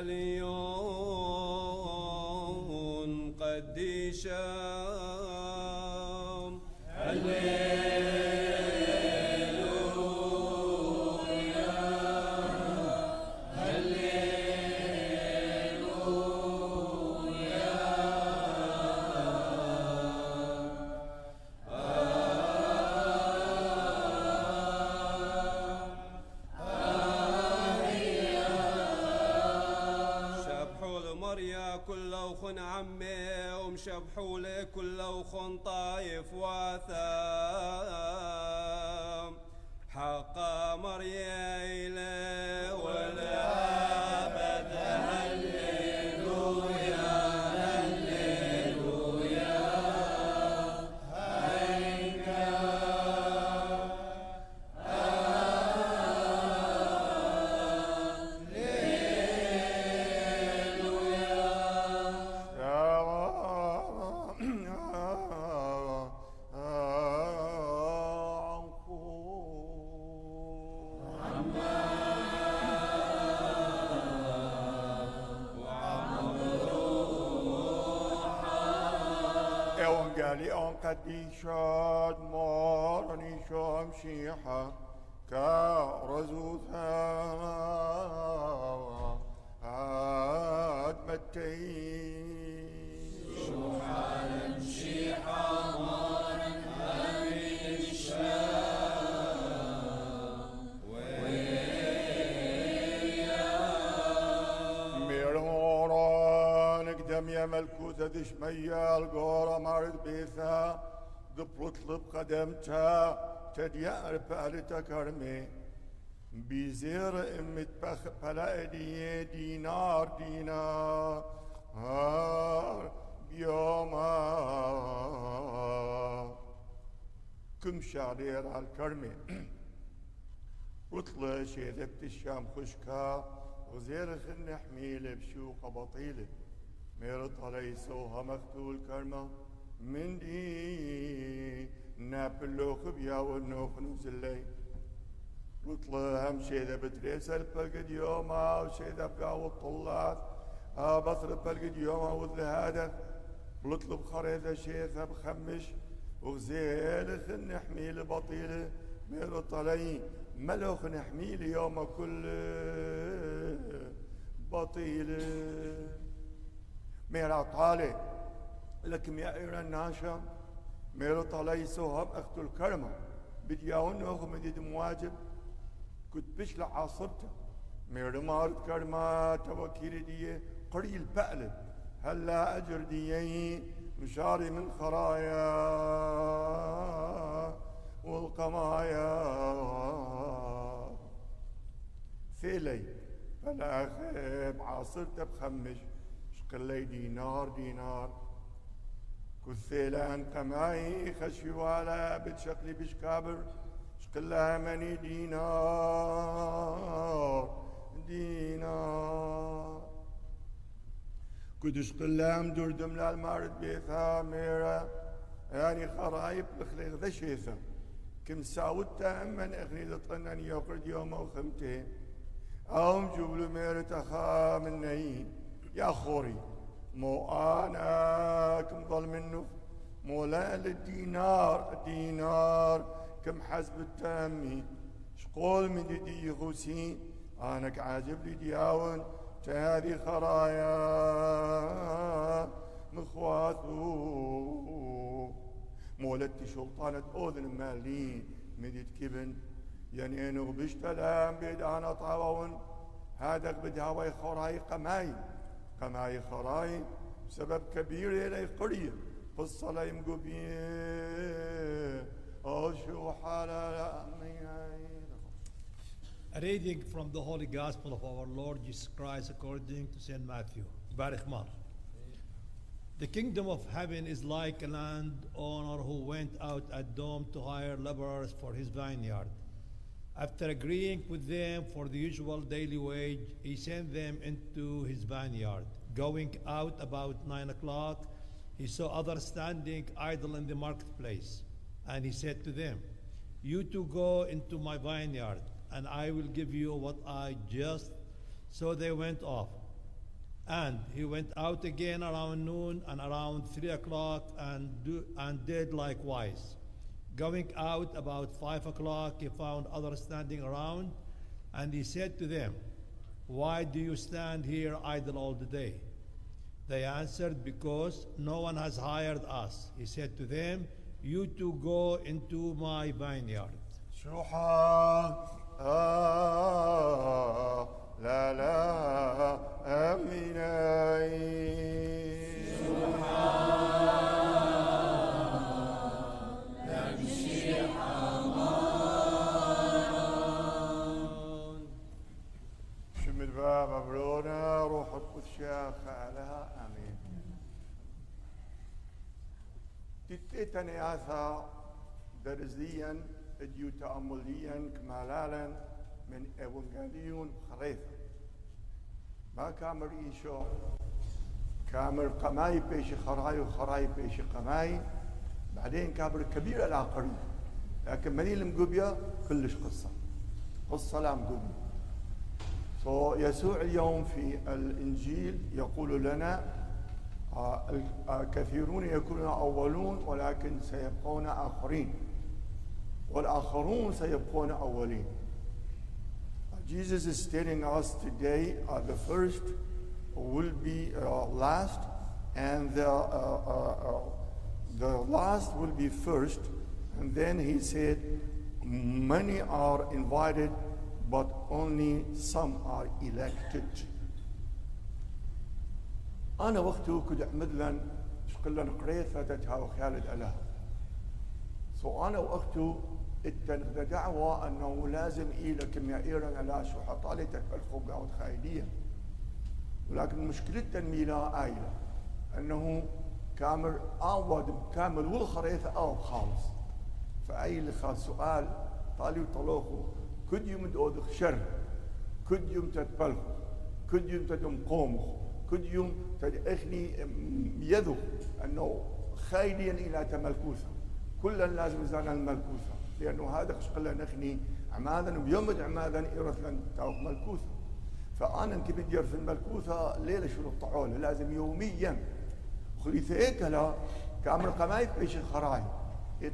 عاليون قديشام كل أخ عمي ومشبحوا لي كل أخ طايف واثام حق مريالي والأبد هللويا هللويا قديشاد مارني شمشيحة كرزوثا هاد متين شوحة مشيحة مارن أمين الشام ويا ميروران قدم يا ملكوثة دشمية القورة مارد بيثا ضبط قدمتها تديار بالتا كرمي بزير امت بخ بلادي دينار بيوما كم شعرير على الكرمي رطلة شيدبت الشام خشكا وزير خن حميلة بشوقة بطيلة ميرط علي سوها مقتول كرمه من دي نابلو خبيا والنوف نوزلي رطلة هم شيدة بتريس البلقد يوما وشيدة بقاو الطلات بطر البلقد يوما والذهادة بلطلب خريطة شيثة بخمش وغزيل خن حميل بطيلة ميرط علي ملوخ نحميل يوم كل بطيلة ميرط علي لكم يا إيران ناشا ميرط علي سوهب أختو الكرمة بدياون أخو مديد مواجب كنت بشلع عصبته ميرمارت كرمة توكيل دي قريل بقلب هلا أجر ديي مشاري من خرايا والقمايا ثيلي فلا خيب عاصرت بخمش شقلي دينار كثيلان قماي خشي والا بتشقلي بشكابر شقلها مني دينار كدش قلام دردم للمارد بيثا ميرا يعني خرايب بخليغ ذا شيثا كم ساوتا من اغني لطنني يوقرد يوم وخمتين او مجبلو ميرا تخا مني يا خوري مو انا كم ظل منه مولا الدينار كم حسب التامي شقول من دي يغوسي انا عاجب لي دياون تهذي خرايا مخواثو مولدتي شلطانة أذن مالين مدد كبن ينينو بشتلام بيد أنا طاوون هذا بدهاوي خراي قماي خراي سبب كبير إلي قرية فالصلاة يمقبيه أشو حالا A reading from the Holy Gospel of our Lord Jesus Christ according to St. Matthew. Baruch Mar. The kingdom of heaven is like a landowner who went out at dawn to hire laborers for his vineyard. After agreeing with them for the usual daily wage, he sent them into his vineyard. Going out about 9 o'clock, he saw others standing idle in the marketplace. And he said to them, "You two go into my vineyard, and I will give you what I just." So they went off. And he went out again around noon and around 3 o'clock and did likewise. Going out about 5 o'clock, he found others standing around, and he said to them, "Why do you stand here idle all the day?" They answered, "Because no one has hired us." He said to them, "You two go into my vineyard." شوحا لا لا أميني شم الباب أبرونا روح القدس شاخ عليها آمين تتيتني آثا درزيا اديو تأمليا كمالالا من ايفنجاليون خريطة ما كامر ايشو كامر قماي بيش خراي وخراي بيش قماي بعدين كامر كبير العقري لكن مني المقوبيا كلش قصة لا مقوبيا يسوع اليوم في الانجيل يقول لنا كثيرون يكونون اولون ولكن سيبقون اخرين والآخرون سيبقون أولين. Jesus is telling us today the first will be last and the last will be first. And then he said, many are invited but only some are elected. أنا وقته كنت أحمد شقلن قريت فاتتها وخالد ألها. أنا وقته التنقذ دعوة أنه لازم إلى كميائيرا على شو حطالي تكفلخوا قاعد خايدية ولكن مشكلة تنميلا آيلة أنه كامل أعود كامل والخريطة أو خالص فأي لخا سؤال طالي وطلوخو كد يوم تأودخ شر كد يوم تتبلخو كد يوم تدم قومخ كد يوم تدخني يدو أنه خايديا إلى تملكوثة كلا لازم يزال الملكوثة لأنه هذا قلنا نخني عمادا ويومد عمادا يرثلن تاوك ملكوثة فأنا انك بدي في الملكوثة ليلة شنو الطعولة لازم يوميا خليث هيك لا كامل قمايف بيش الخراي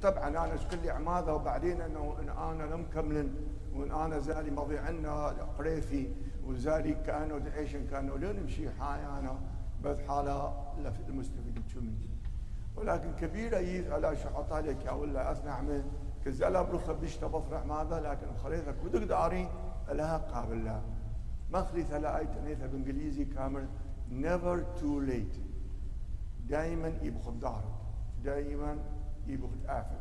طبعا أنا شكل لي عمادا وبعدين أنه إن أنا لم كملن وإن أنا زالي مضي عنا قريفي وزالي كانوا دعيشن كانوا لين نمشي حاي أنا بس حالة المستفيد شو مني ولكن كبيرة يز على شو حطالك يا ولا أصنع من كزلا بروخ بيشتا بفرح ماذا لكن خريطة كودك داري لها قابل لا ما خليثة لا أي تنيثة بإنجليزي كامل never too late دائما يبخد دارك دائما يبخد آفك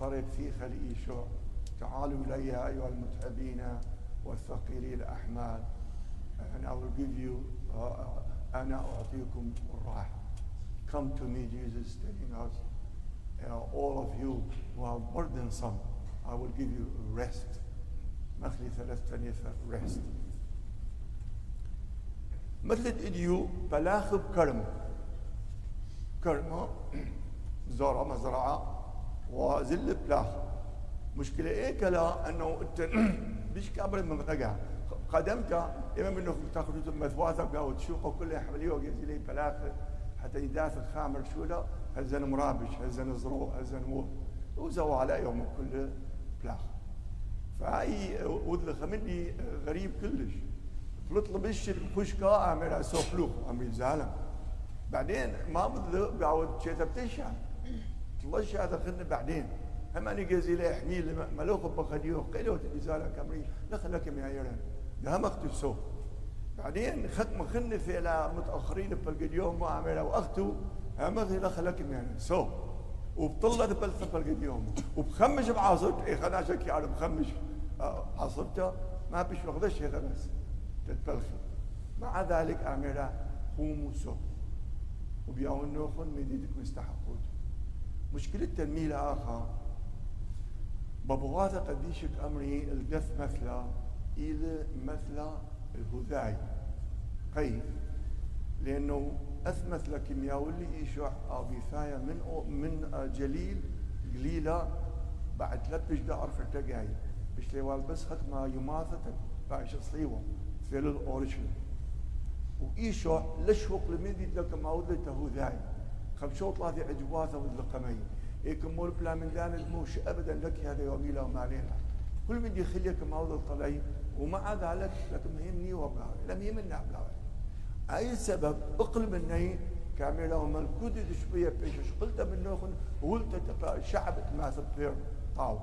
طريق في خلي شو تعالوا إلي أيها المتعبين والثقيلي الأحمال and I will give you أنا أعطيكم الراحة. Come to me, Jesus, telling us, all of you who are burdensome, I will give you rest. مخلي ثلاثة rest. مثل إديو بلاخب كرمة زرع مزرعة وزل بلاخ مشكلة إيه كلا أنه أنت بيش كابر من غجا قدمت إما منه تاخذ مثواثة بقى تشوقه كله حمليه وجزيلي بلاخ حتى يدافع خامر شولا هزن مرابش هزن زرو هزن مو وزوا على يوم كل بلاخ فأي ودلخ مني غريب كلش طلب الشر خشكا أعمل سوفلوخ أعمل زعلم بعدين ما بدل قاعد شيء تبتشع طلش هذا خدنا بعدين هم أنا جزيلة حميل ملوخ بخديو قيلو تبزالة كمري لخلك ميايرن ده هم أختو سو بعدين ختم خن في إلى متأخرين بالقديوم ما عمله وأختو هم لخلك ميايرن سو وبطلت بالقديوم وبخمش بعصرت إيه خنا شكي على بخمش عصرته ما بيش وخدش هذا بس تتبلخي مع ذلك أعمله قوموا سو وبيعون نوخن مديدك مستحقوت مشكلة تنميل آخر ببغاثة قديشك أمري القف مثلا إلى مثلا الهذاي كيف؟ لأنه أثمث لكيمياء اللي يشع أو بثايا من جليل قليلة بعد 3 بجدار فرتقاي بش ليوال بس ختمة يماثة باش صليوة في الأوريجن وإيشع لشوق لمدي لك معودته ذاي خمشوط لاذي عجواته واللقمي مول بلا من دان الموش أبدا لك هذا يومي لا وما علينا كل من يخليك معود الطلعي ومع ذلك لكن مهمني وبلاوي لم يهمنا بلاوي أي سبب أقل مني كاميرا وملكود شوية بيش قلت منه قلت الشعب تماثل بير طاو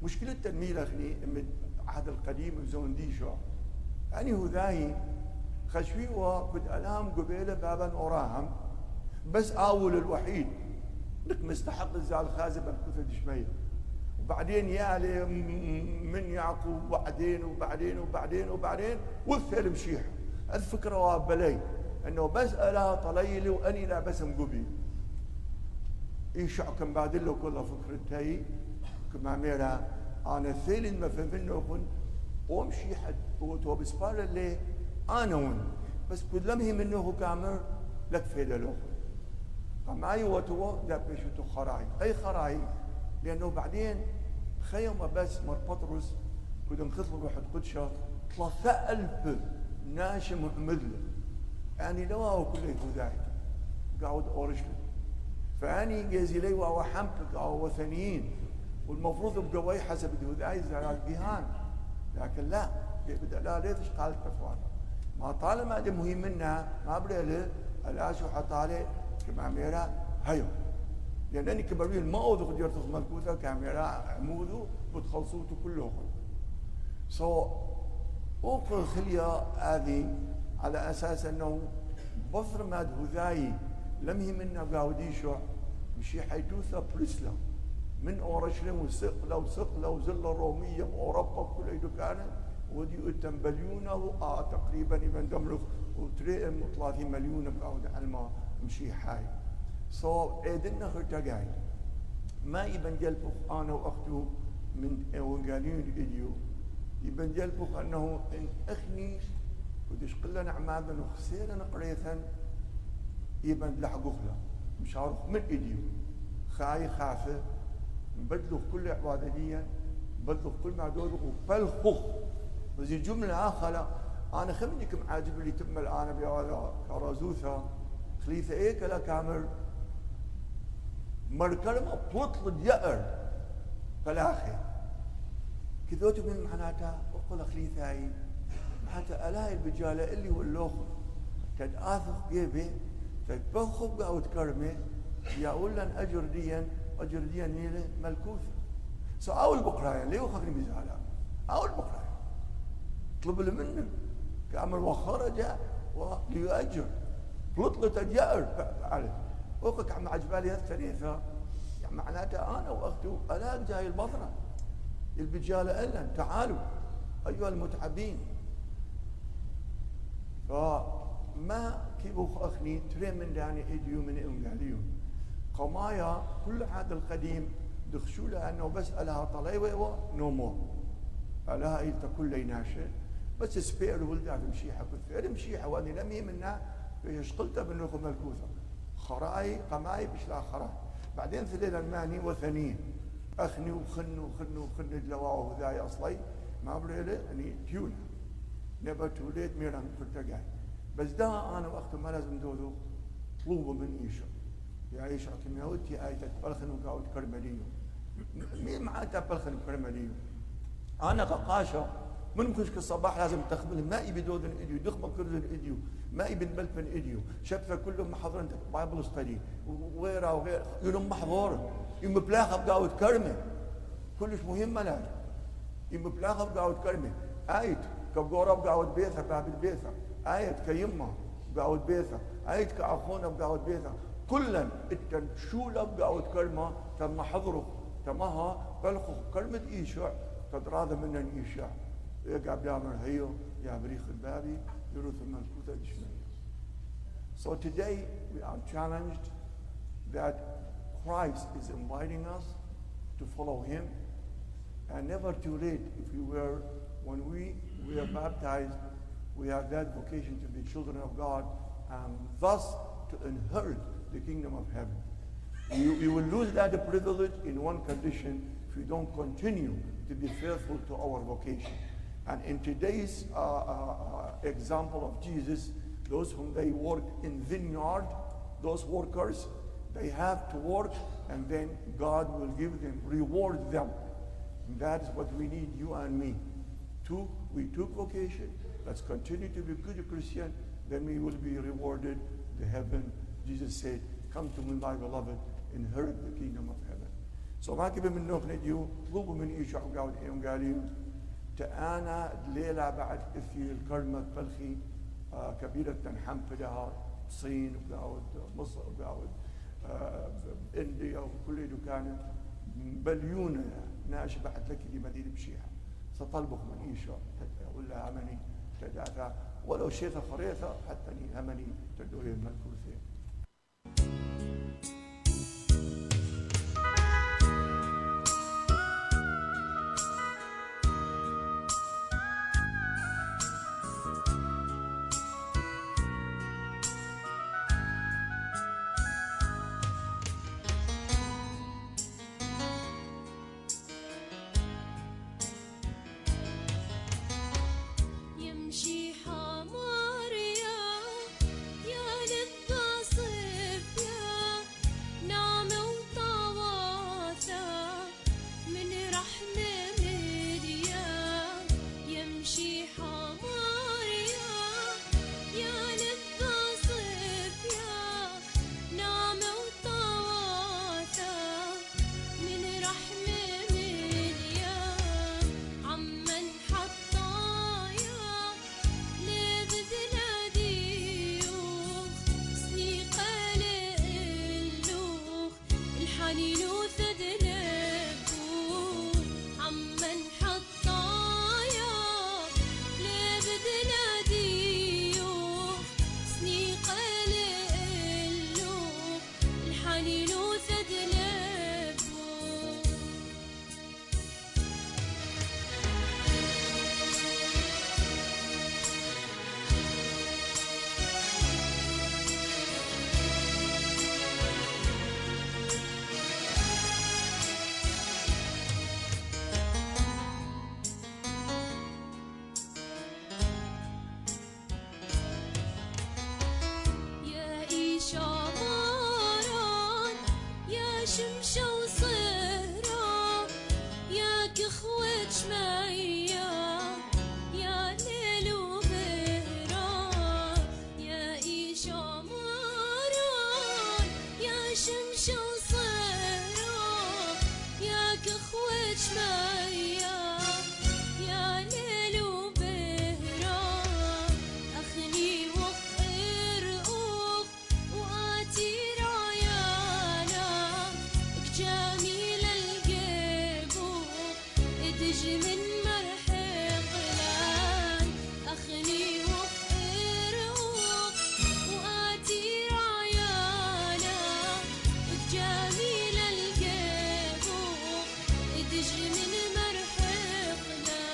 مشكلة التنمية أخني من عهد القديم وزون ديشو يعني هو ذاهي خشوي وبد ألام قبيلة بابا أوراهم بس أول الوحيد لك مستحق الزال خازب الكثر شوية وبعدين يالي من يعقوب وبعدين والثل مشيح الفكرة وابلي انه بس اله طليلي واني لا بس مقبي ايشع كم بعد له كل فكرتي كما ميرا انا ثيل ما فهمنه كن ومشي حد هو بسبار اللي انا ون بس كل لمه منه كامر لك فيدا له معي وتو لا بيشتو خراي اي خراي لانه بعدين خيم بس مر بطرس كنا نخطب روح القدشة 3000 ناشم ومدلة يعني لو هو كله ذاك قاعد اورشلم فاني جازي لي وهو حمتك او وثنيين والمفروض بقوي حسب ذاك زرع الجهان لكن لا بدأ لا ليش قالت كفار ما طالما هذا مهم منها ما بلا الاشو حط عليه كما ميرا هيو لانني كبرين ما اوضخ ديرتخ ملكوته كاميرا عمودو بتخلصوته كلهم اوقف خليا هذه على اساس انه بصر ماد هذاي لم هي منا قاوديشو مشي حيدوثا بريسلا من اورشليم وسقله وزله روميه واوروبا كل كانت ودي التنبليون تقريبا من دمرخ وتريم 30 مليون قاود علما مشي حي ايدنا هرتقاي ما يبن جلبخ انا واخته من اونجاليون ايديو يبن جلبخ انه ان اخني ودش قلنا عمادا وخسيرنا قريثا يبن لحقوخلا مش عارف من ايديو خاي خافه بدلوا كل عباديا بدلوا كل معدود وبلخخ بس الجمله اخرى انا خمنكم عاجب اللي تم الان بهذا كرازوثا خليفه ايه كلا كامل مركلمه بطل يأر فلاخي كذوت من معناتها اقول خليفه هاي معناتها الاهي البجاله اللي هو اللوخر تتآثق جيبه تتبخب او تكرمه يقول لن اجر ديا نيله ملكوثه اول بقرايا ليه وخاكني بزعلان اول بقرايا طلب له منه كامل وخرج وليؤجر بطلت الجأر عليه وقك عم عجبالي الثلاثه يعني معناتها انا واخته الاق جاي البطنه البجاله الا تعالوا ايها المتعبين فما كيبوخ اخني تري من داني ايديو من انجاليو قمايا كل هذا القديم دخشوا لها انه بس الها طليوه نومو الها ايلتا كل ناشئ بس سبير ولدها مشيحه كثير مشيحه واني لم يمنع ايش قلت بانه ملكوثه خراي قماي بشلا خراي بعدين ثليل الماني وثنين اخني وخن دلواو ذاي اصلي ما بريله يعني تيولا نبا توليت ميران فرتقاي بس ده انا وقت ما لازم دودو طلوبه من ايشا يا ايشا كميوتي ايتك بلخن وقاوت كرمليو مين معناتها بلخن كرمليو انا قاقاشه من كشك الصباح لازم تخبل ما يبي دودن ايديو دخمه كل ايديو ما يبي نبلت من ايديو شفه كلهم محضرين بايبل ستدي وغيره وغير يلهم محضور يم بلاخه بقاوت كرمه كلش مهم لا يم بلاخه بقاوت كرمه ايت كبقوره بقاوت بيثا باب البيثا ايت كيمه بقاوت بيثا ايت كاخونا بقاوت بيثا كلا التنشوله بقاوت كرمه تم حضره تمها بلخو كلمه ايشع تدراذ من ايشع يقعد يعمل هيو يا بريخ البابي يروث الملكوت الشمالي. So today we are challenged that Christ is inviting us to follow Him, and never too late. If we were, when we are baptized, we have that vocation to be children of God, and thus to inherit the kingdom of heaven. You will lose that privilege in one condition if you don't continue to be faithful to our vocation. And in today's example of Jesus, Those whom they work in vineyard, those workers, they have to work, and then God will give them, reward them. And that is what we need, you and me. We took vocation. Let's continue to be good Christian. Then we will be rewarded the heaven. Jesus said, "Come to me, my beloved, inherit the kingdom of heaven." So ما كبر من نوخ نديو طلبوا من إيشع وقاعد إيهم قالين تأنا الليلة بعد في الكرمة فلخي كبيرة تنحم في لها الصين وقاعد مصر وقاعد انديا وكل دكان بليونة ناش بعد لك دي مدينة بشيها سطلبخ من إيشع ولا همني تدافع ولو شيث خريثة حتى همني تدوري المنكوثين. يمشي حمار يا للضاصف يا نعمة وطواثة من رحمة مليان. يمشي حمار يا للضاصف يا نعمة وطواثة من رحمة مليان. عمن حطايا الحنين وثدلبوه عمن حطايا لبدنا ديوخ سنيق اللوخ الحنين وثدلبوه. يا إيشا ماران يا شمشة وصهرة يا كخوة شمية يا ليل وبهرة. يا إيشا ماران يا شمشة وصهرة يا كخوة شمية يا ليل وبهرة. أخني وخير أوخ وآتي رايانا جميل القبوخ ادج من مرحق لان. أخني وخير أوخ وآتي رايانا جميل القبوخ ادج من مرحق لان.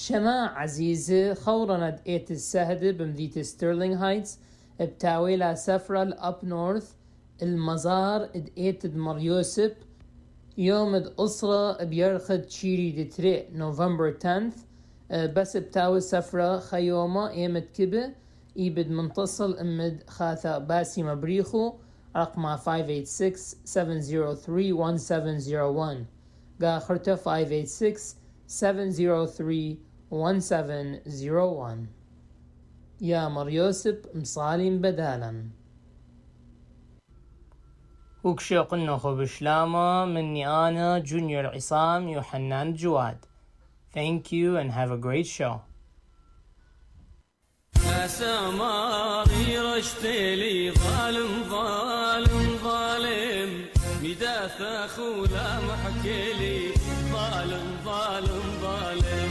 شما عزيزة خورند ايت السهدة بمدينة ستيرلينغ هايتس بتاويلا سفرة الأب نورث المزار ايت مريوسب يوم الأسرة بيرخد تشيري دتري نوفمبر 10th بس بتاوي سفرة خيومة ايمت كبه ايبد منتصل امد خاثة باسي مبريخو رقم 586-703-1701 قا خرطة 586-703-1701 يا مريوسب مصالين بدالا وكشو قلنا خو بشلامة مني أنا جونيور عصام يوحنان جواد. Thank you and have a great show. سماري رشتلي ظالم ظالم ظالم مداث أخولا محكلي ظالم ظالم ظالم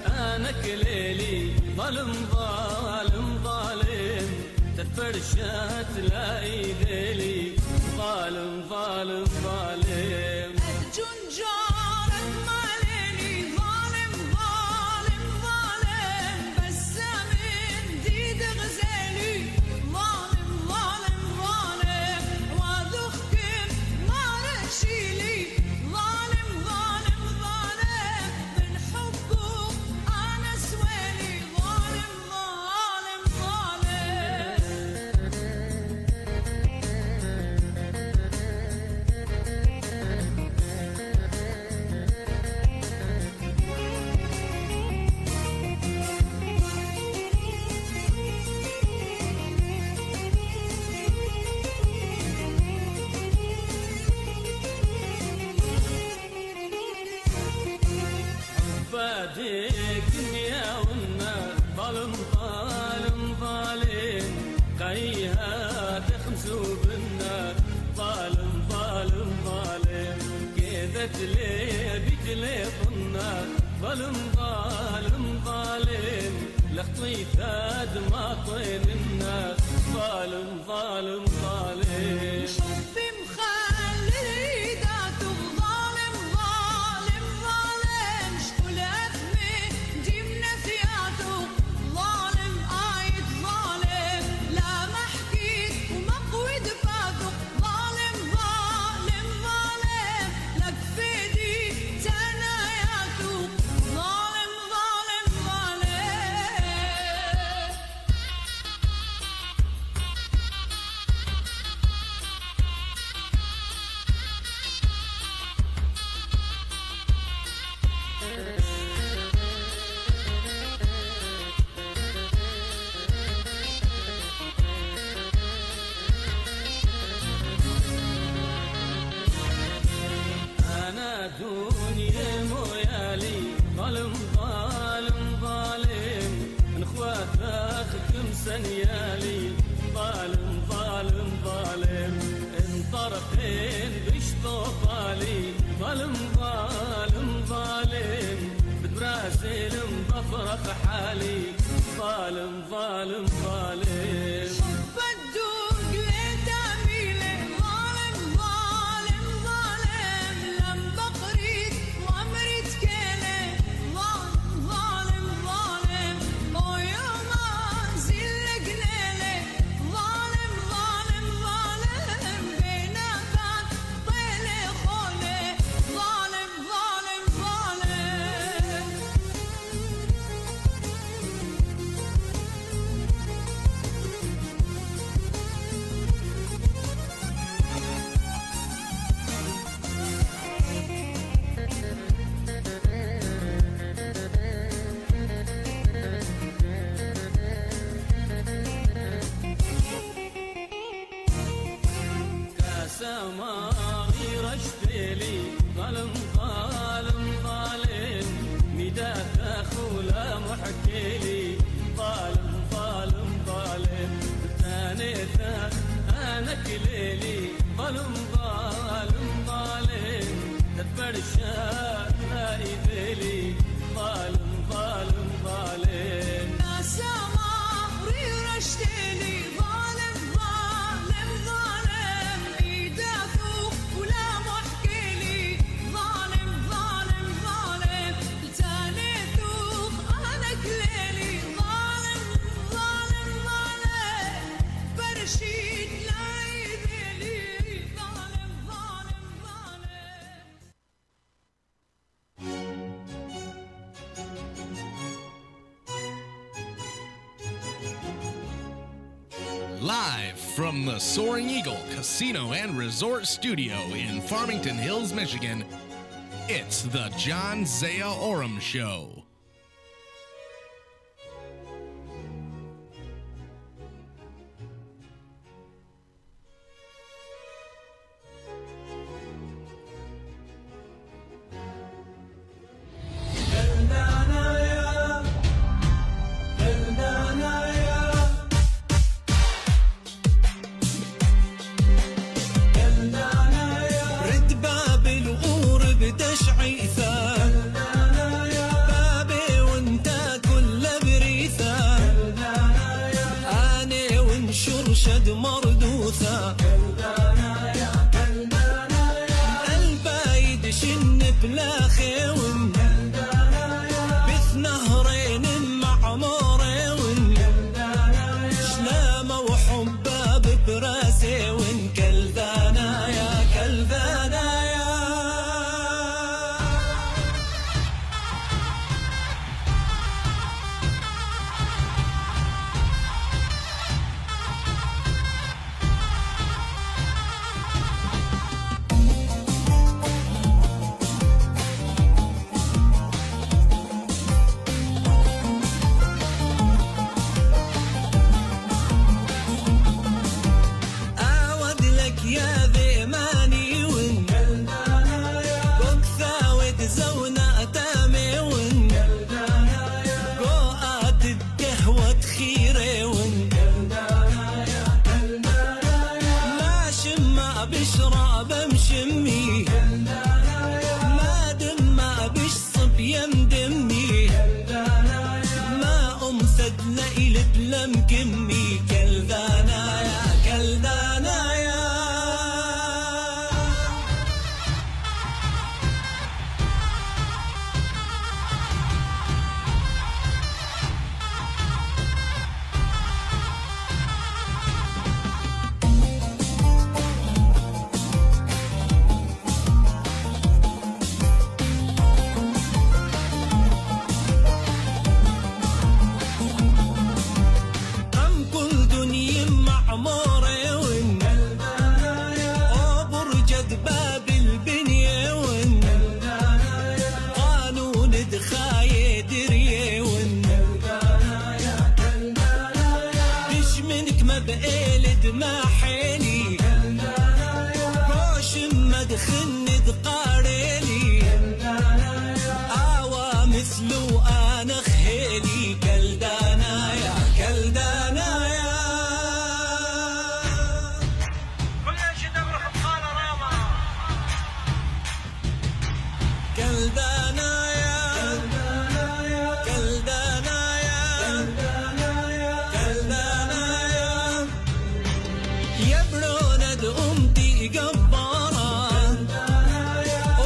أنا كليلي ظالم ظالم ظالم تفرشت لا إيديلي ظالم ظالم ظالم جنجارك ماليني ظالم ظالم ظالم بس من ديد غزالي ظالم ظالم ظالم وذخكم ما رشيلي ظالم ظالم ظالم من حبه أنا سويلي ظالم ظالم فاديك دنيا والنار ظالم ظالم ظالم قيها تخمسو بالنار ظالم ظالم ظالم كذت لي بجليط النار ظالم ظالم ظالم لخطيثة دماطين الناس ظالم ظالم ظالم حبي مخلي ذاته ظالم ظالم ظالم شكلت من جبنا فياته ظالم آيد ظالم لا محكيت ومقوي دفاته ظالم ظالم ظالم لك فيدي تناياته ظالم ظالم ظالم أنا دنيا مويالي ظالم ظالم ظالم من اخوات اخكم سنيالي ظالم ظالم ظالم انطرقين بشطوطالي ظالم ظالم ظالم بتراسل مبفرق حالي ظالم ظالم ظالم حب الدوق لتميله ظالم ظالم ظالم لم بقريت وامرت كيله ظالم ظالم ظالم ويوم انزل قليله ظالم ظالم ظالم بيناتك طيله خوله ظالم ظالم ظالم كاسماري رشتلي ظالم ظالم ظالم مداث أخولا محكيلي ظالم ظالم ظالم ثانيثة أنا كليلي ظالم ظالم ظالم تفرشات لا إذيلي ظالم ظالم ظالم سماري رشتلي ظالم ظالم ظالم إيداثو ولا محكيلي ظالم ظالم ظالم Live from the Soaring Eagle Casino and Resort Studio in Farmington Hills, Michigan, it's the John Zia Oram Show. رد باب الغور بتشعيثه بابي وانت كل بريثه اني وانشر شد مردوثه البايد شن بلا خيون بث نهرين معمورين شلامه وحباب براسي وان كلذانا يا كلذانا يا اعود لك يا ذيماني ون بكثا وتزونا اتامي ون قوات القهوة خيري ون ما شما بشرب مشمي ما دم بش صبيان دمي ما امسد ليلة لم كمي كلذانا يا كلذانا يا أم كل دنيا معمورة ون برجد باب البنية ون قانون دخاية درية ون بش منك ما بقيلد ما حيلي روش ما دخلني دقاريلي آوا مثلو أنا خيلي كلدانا يا كلدانا يا كل شيء تبرخ بخانة راما كلدانا يا كلدانا يا كلدانا يا يا برونة أمتي جبارة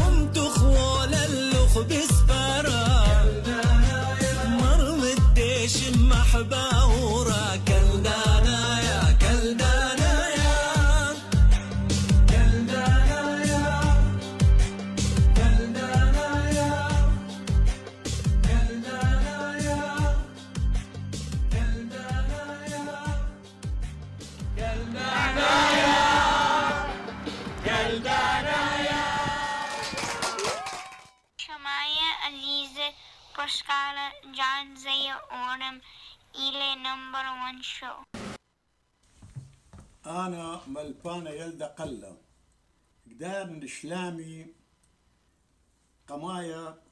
أمت خوال اللخ بسفارة مرمدش محباورة كلدانا يا كلدانا يا كلدانا يا كلدانا يا كلدانا يا كلدانا يا شماية عزيزة بشكالة جان زي أورم إلى نمبر 1 شو. أنا ملبانة يلدا قلة قدار نشلامي قمايا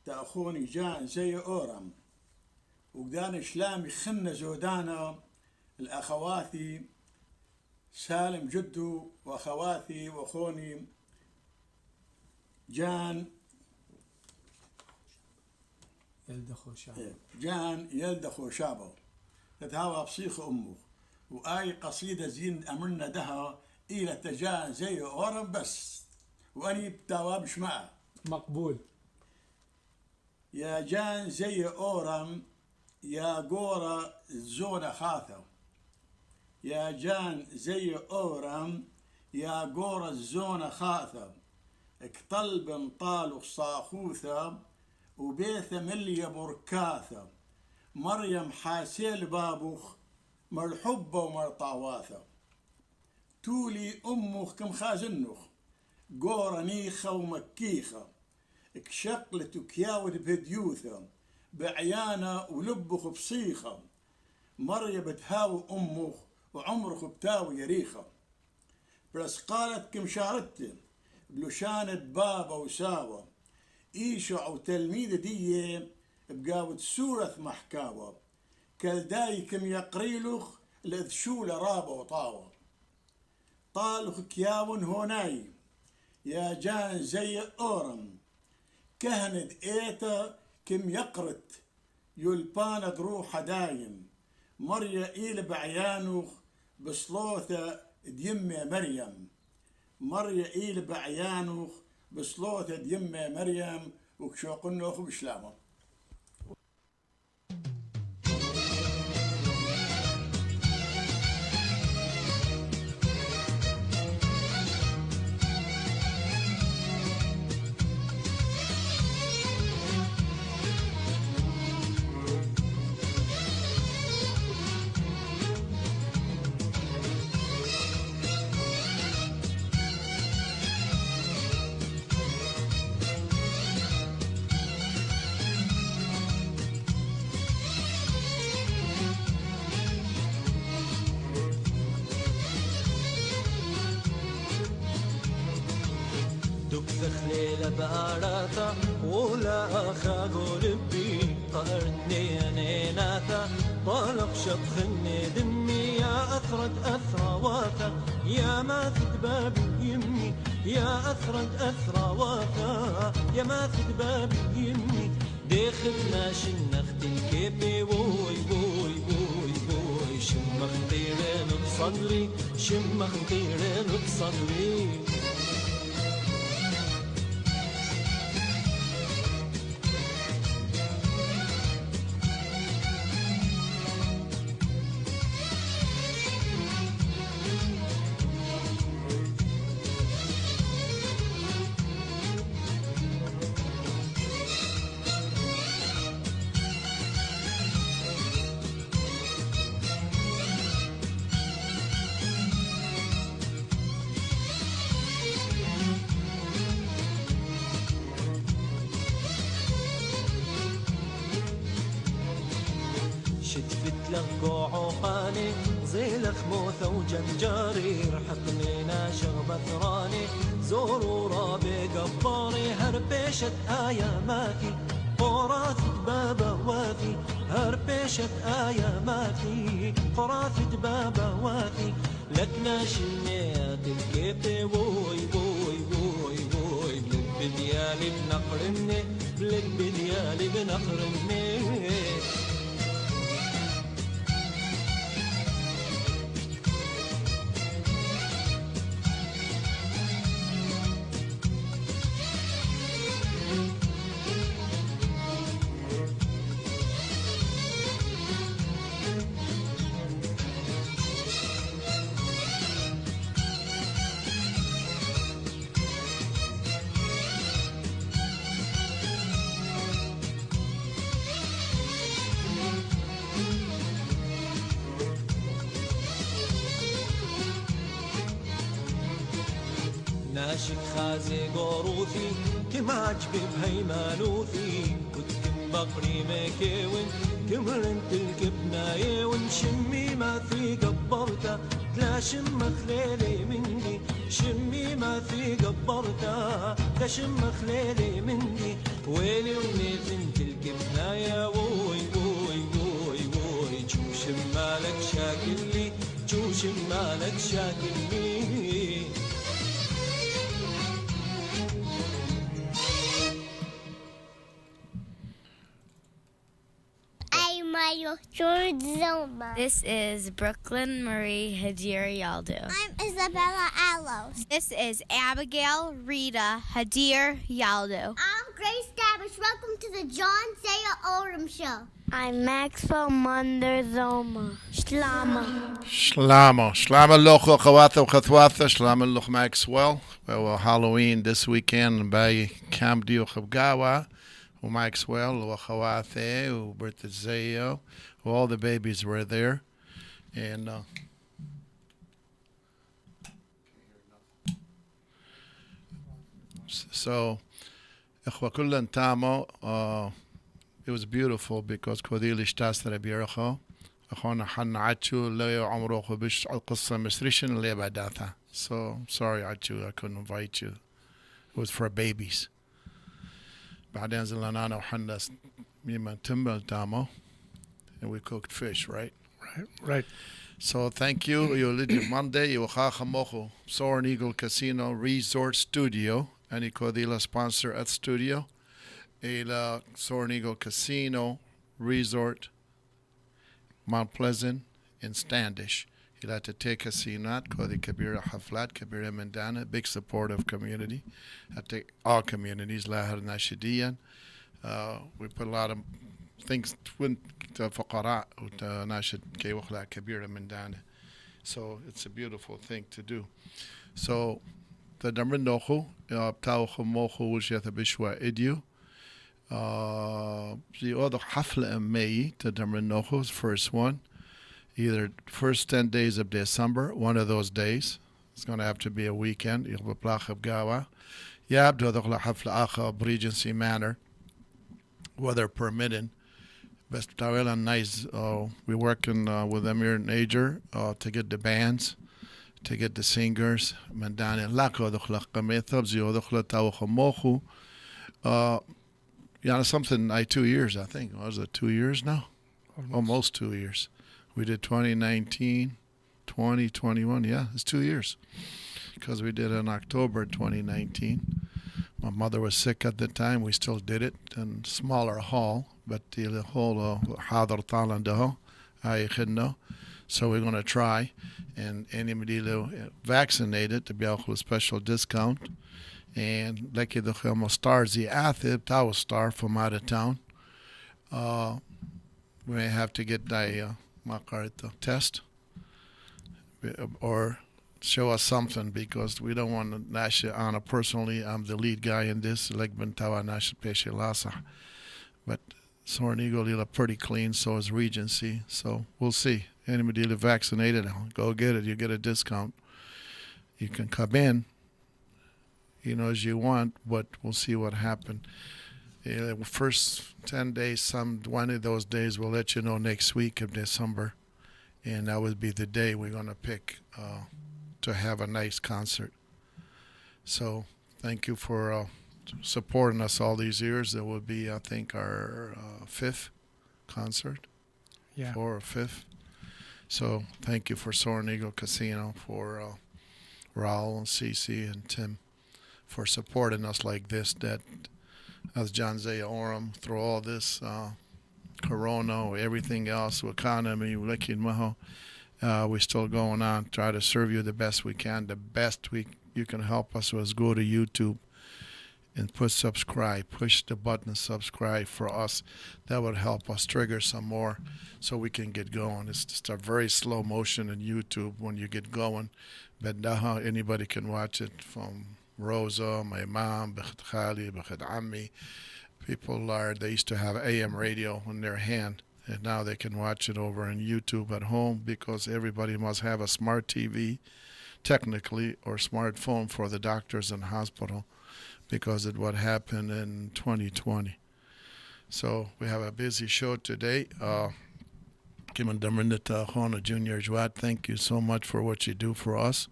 تأخوني جان زي أورم وقدار نشلامي خنة زودانا الأخواتي سالم جدو وأخواتي وأخوني جان جان يلدا خوشابه تتهاوى بصيخ أمه وآي قصيدة زين أمرنا دها إلى تجان زي أورم بس وأني بتواب شماء مقبول. يا جان زي أورم يا قورة الزونة خاثة يا جان زي أورم يا قورة الزونة خاثة اكطلب طالو صاخوثة وبيث ملي بركاثة مريم حاسيل بابوخ مرحبة ومرطاواثة تولي أمخ كم خازنخ قورة نيخة ومكيخة اكشقلت وكياود بهديوثة بعيانة ولبخ بصيخة مرية بتهاوي أمخ وعمرخ بتاوي يريخة بس قالت كم شارته بلوشانة بابا وساوة إيشع وتلميذ دي بقاود سورة محكاوة كالداي كم يقريلخ لذشول رابة وطاوة طالخ كياون هوناي يا جان زي أورم كهند إيتا كم يقرت يلباند روح دايم مريا إيل بعيانوخ بصلوثة ديمة مريم مريا إيل بعيانوخ بصلوثة ديمة مريم وكشوقنوخ بشلامه خليل بارata ولا أخا قلبي طرني أنيناتا طالق شبخني دمي يا أثرد أثرواتا يا ماثد بابي يمي يا أثرد أثرواتا يا ماثد بابي يمي داخلنا شنخت الكيبي ووي ووي ووي ووي شمخ ديرين بصدري شمخ ديرين بصدري شتفت لك عقاني زي لخموثة وجنجاري رحقني ناشغ بثراني زور ورابي قباري هربيشت آياماتي قراثة بابا واثي هربيشت آياماتي قراثة بابا واثي لك ناشنيات الكيبي ووي ووي ووي ووي بالبديالي بنقرني بالبديالي بنقرني ناشك خازي قروثي كم عجبي بهيمانوثي كنت كم بقري مكيون كم رنت الكبناية ونشمي ما في قبرتا لا شم خليلي مني شمي ما في قبرتا لا شم خليلي مني ويلي ونيثنت الكبناية ووي ووي ووي ووي جوش مالك شاكلي جوش مالك شاكلي This is Brooklyn Marie Hadir Yaldo. I'm Isabella Alos. This is Abigail Rita Hadir Yaldo. I'm Grace Davish. Welcome to the John Zia Oram Show. I'm Maxwell Munder Zoma. Shlama. Shlama. Shlama loch Khawatha Khatwatha. Shlama loch Maxwell. Well, Halloween this weekend by Camp Dio Khabgawa. Maxwell, Khawathe, Bertha Zeo. All the babies were there. And so إخوة كلن تامو it was beautiful because كوديل اشتاسر بيرخو أخونا حنا عتشو لا عمره خبش القصة مسريشن اللي بعدها. So sorry عتشو I couldn't invite you. It was for babies. بعدين زلنا أنا وحنا ميما تمبل تامو and we cooked fish, right? Right. So thank you. You live Monday. You Mocho Soaring Eagle Casino Resort Studio. And you call the sponsor at studio. El Soaring Eagle Casino Resort, Mount Pleasant, in Standish. He had to take Casinat, Kodi Kabira Haflat, Kabira Mandana, big supportive community. I take all communities, Lahar Nashidian. We put a lot of things to Faqara, Nashid Kewakla, Kabira Mandana. So it's a beautiful thing to do. So the Damrindohu, Tauchu Mochu, Wushatha Bishwa Idu. The other Hafla in May, the Damrindohu's first one. Either first 10 days of December, one of those days. It's going to have to be a weekend. You'll be Plachab Gawa. Yabdo the Hafla Acha, Regency Manor, weather permitting. Best Tawel and nice. We're working with Amir Najer to get the bands, to get the singers. Mandani Lako the Chlakamethabs, Zio the Chlatawachamochu. Something 2 years, I think. Was it 2 years now? Almost 2 years. We did 2019, 2021. Yeah, it's 2 years. Because we did it in October 2019. My mother was sick at the time. We still did it in smaller hall. But the whole Hadar Talandaho, I know. So we're going to try. And anybody vaccinated to be able to a special discount. And like the star Zia Athib, Tawa star from out of town. We may have to get the test or show us something because we don't want to Nash Anna personally. I'm the lead guy in this, like Bentawa Nash Peshe Lasa. But Soaring Eagle is pretty clean, so is Regency. So we'll see. Anybody vaccinated, go get it. You get a discount. You can come in, as you want, but we'll see what happens. First 10 days, one of those days, we'll let you know next week of December. And that would be the day we're going to pick to have a nice concert. So thank you for supporting us all these years. It will be, I think, our fifth concert. Yeah. 4th or 5th. So thank you for Soaring Eagle Casino, for Raul and Cece and Tim for supporting us like this, that as John Zia Oram, through all this corona, everything else, economy, we're still going on, try to serve you the best we can. The best you can help us was go to YouTube and push the button subscribe for us. That would help us trigger some more so we can get going. It's just a very slow motion in YouTube when you get going, but now anybody can watch it, from Rosa, my mom, Bechad Khali, Bechad Ammi. They used to have AM radio in their hand, and now they can watch it over on YouTube at home because everybody must have a smart TV, technically, or smartphone for the doctors in the hospital because of what happened in 2020. So we have a busy show today. Kiman Damrinita Achona Junior Jwad, thank you so much for what you do for us.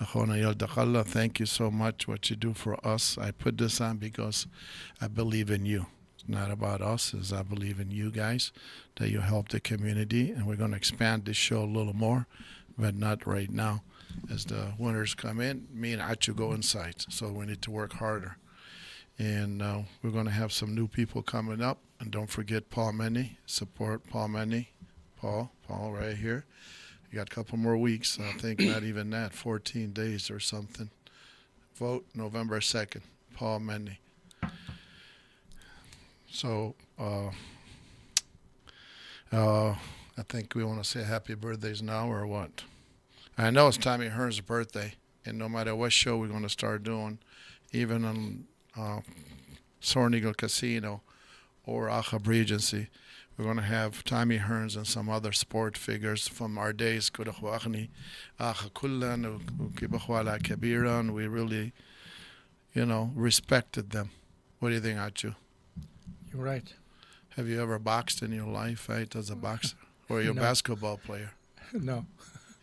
Achona Yaldakalla, thank you so much what you do for us. I put this on because I believe in you. It's not about us, as I believe in you guys, that you help the community, and we're going to expand this show a little more, but not right now. As the winters come in, me and Achu go inside, so we need to work harder. And we're going to have some new people coming up, and don't forget Paul Menny. Support Paul Menny. Paul right here. You got a couple more weeks, I think, not even that, 14 days or something. Vote November 2nd, Paul Menny. So I think we want to say happy birthdays now or what? I know it's Tommy Hearn's birthday, and no matter what show we're going to start doing, even on Soaring Eagle Casino or Achab Regency, We're going to have Tommy Hearns and some other sport figures from our days. We really, respected them. What do you think, Achu? You're right. Have you ever boxed in your life, right, as a boxer? Or you're a No. basketball player? No.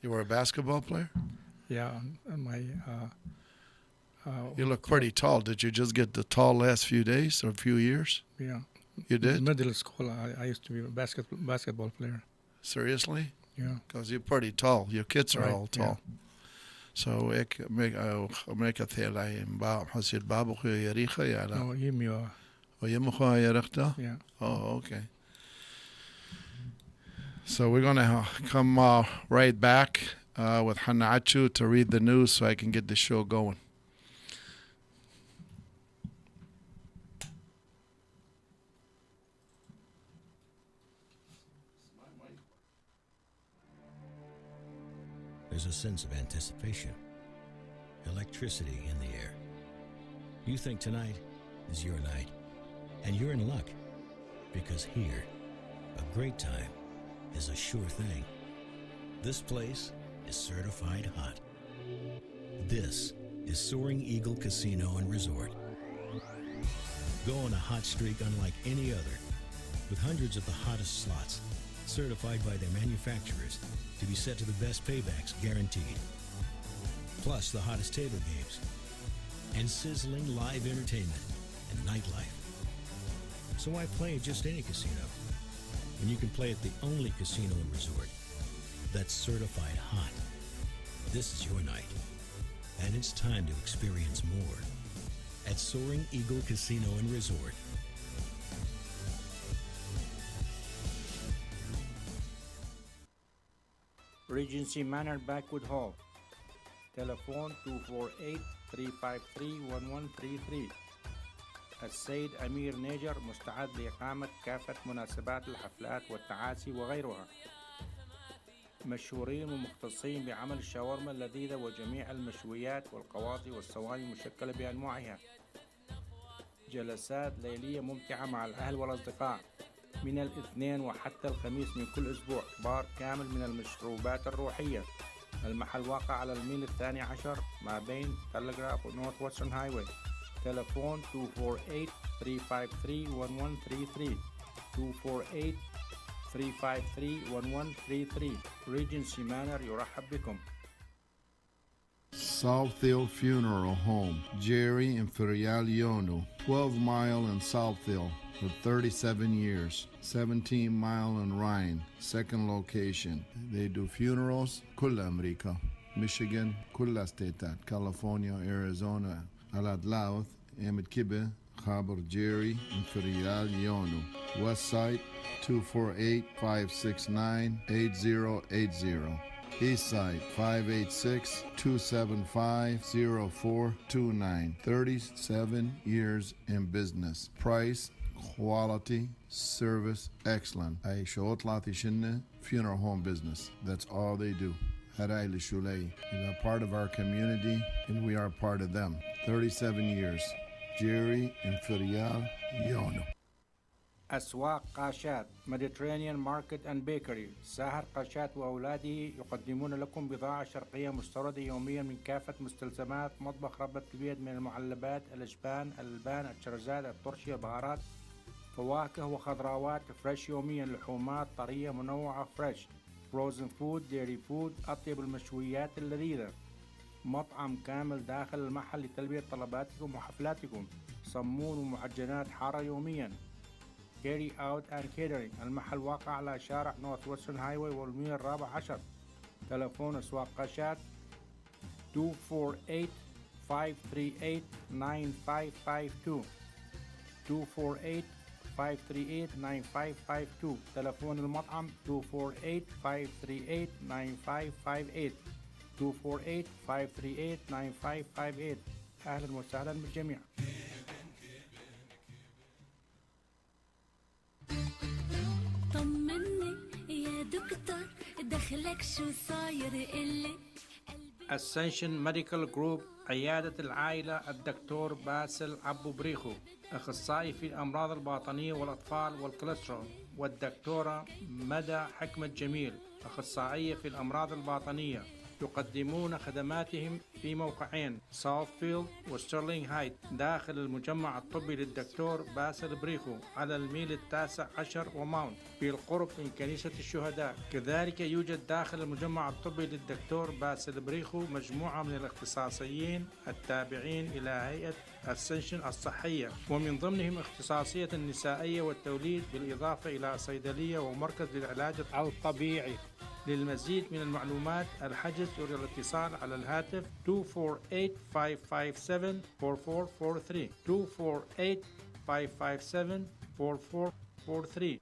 You were a basketball player? Yeah, on my. You look pretty tall. Did you just get the tall last few days or a few years? Yeah. You did? Middle school, I used to be a basketball player. Seriously? Yeah. Because you're pretty tall. Your kids are Right, all tall. So ik make a tell I am hasil babu yaricha ya la. No, you. O yemu yarachta? Yeah. Oh, okay. So we're going to come right back with Hanachu to read the news so I can get the show going. There's a sense of anticipation, electricity in the air. You think tonight is your night, and you're in luck, because here, a great time is a sure thing. This place is certified hot. This is Soaring Eagle Casino and Resort. Go on a hot streak unlike any other, with hundreds of the hottest slots, certified by their manufacturers to be set to the best paybacks guaranteed. Plus the hottest table games and sizzling live entertainment and nightlife. So why play at just any casino when you can play at the only casino and resort that's certified hot? This is your night, and it's time to experience more at Soaring Eagle Casino and Resort. Regency Manor Backwood Hall. Telephone 248-353-1133. السيد أمير نيجر مستعد لإقامة كافة مناسبات الحفلات والتعازي وغيرها. مشهورين ومختصين بعمل الشاورما اللذيذة وجميع المشويات والقواضي والصواني المشكلة بأنواعها. جلسات ليلية ممتعة مع الأهل والأصدقاء من الاثنين وحتى الخميس من كل أسبوع. بار كامل من المشروبات الروحية. المحل واقع على الميل 12 ما بين تلغراف ونورث ويسترن هايواي. تلفون 248-353-1133 248-353-1133. Regency Manor يرحب بكم. Southfield Funeral Home, Jerry and Ferial Yonu, 12 Mile in Southfield for 37 years, 17 Mile in Rhine, second location. They do funerals, كل أمريكا, Michigan, كل استيتات, California, Arizona, على Louth, Emmett Kibbe, خابر Jerry and Ferial Yonu. West Side, 248-569-8080. East Side, 586-275-0429. 37 years in business. Price, quality, service, excellent. أي شو طلعتي شنة funeral home business. That's all they do. هراي لشولي. They are part of our community and we are part of them. 37 years. Jerry and Ferial Yono. أسواق قاشات Mediterranean Market and Bakery. ساهر قاشات وأولاده يقدمون لكم بضاعة شرقية مستوردة يوميا من كافة مستلزمات مطبخ ربة البيت من المعلبات، الأجبان، الألبان، الشرزات، الترشي، البهارات، فواكه وخضروات فريش يوميا، لحومات طرية منوعة فريش، فروزن فود، ديري فود، أطيب المشويات اللذيذة. مطعم كامل داخل المحل لتلبية طلباتكم وحفلاتكم. صمون ومعجنات حارة يوميا. Carry Out and Catering. المحل واقع على شارع نورث ويسترن هايواي والميل 14. تلفون أسواق قاشات 248-538-9552 248-538-9552. تلفون المطعم 248-538-9558 248-538-9558. أهلا وسهلا بالجميع. طمني يا دكتور دخلك شو صاير قلي. Ascension Medical Group. عيادة العائلة الدكتور باسل عبو بريخو، أخصائي في الأمراض الباطنية والأطفال والكوليسترول. والدكتورة مدى حكمة جميل أخصائية في الأمراض الباطنية. يقدمون خدماتهم في موقعين ساوثفيلد وستيرلينغ هايت داخل المجمع الطبي للدكتور باسل بريخو على الميل 19 وماونت بالقرب من كنيسة الشهداء. كذلك يوجد داخل المجمع الطبي للدكتور باسل بريخو مجموعة من الاختصاصيين التابعين إلى هيئة السنشن الصحية، ومن ضمنهم اختصاصية النسائية والتوليد بالإضافة إلى صيدلية ومركز للعلاج الطبيعي. للمزيد من المعلومات الحجز والاتصال على الهاتف 248-557-4443 248-557-4443.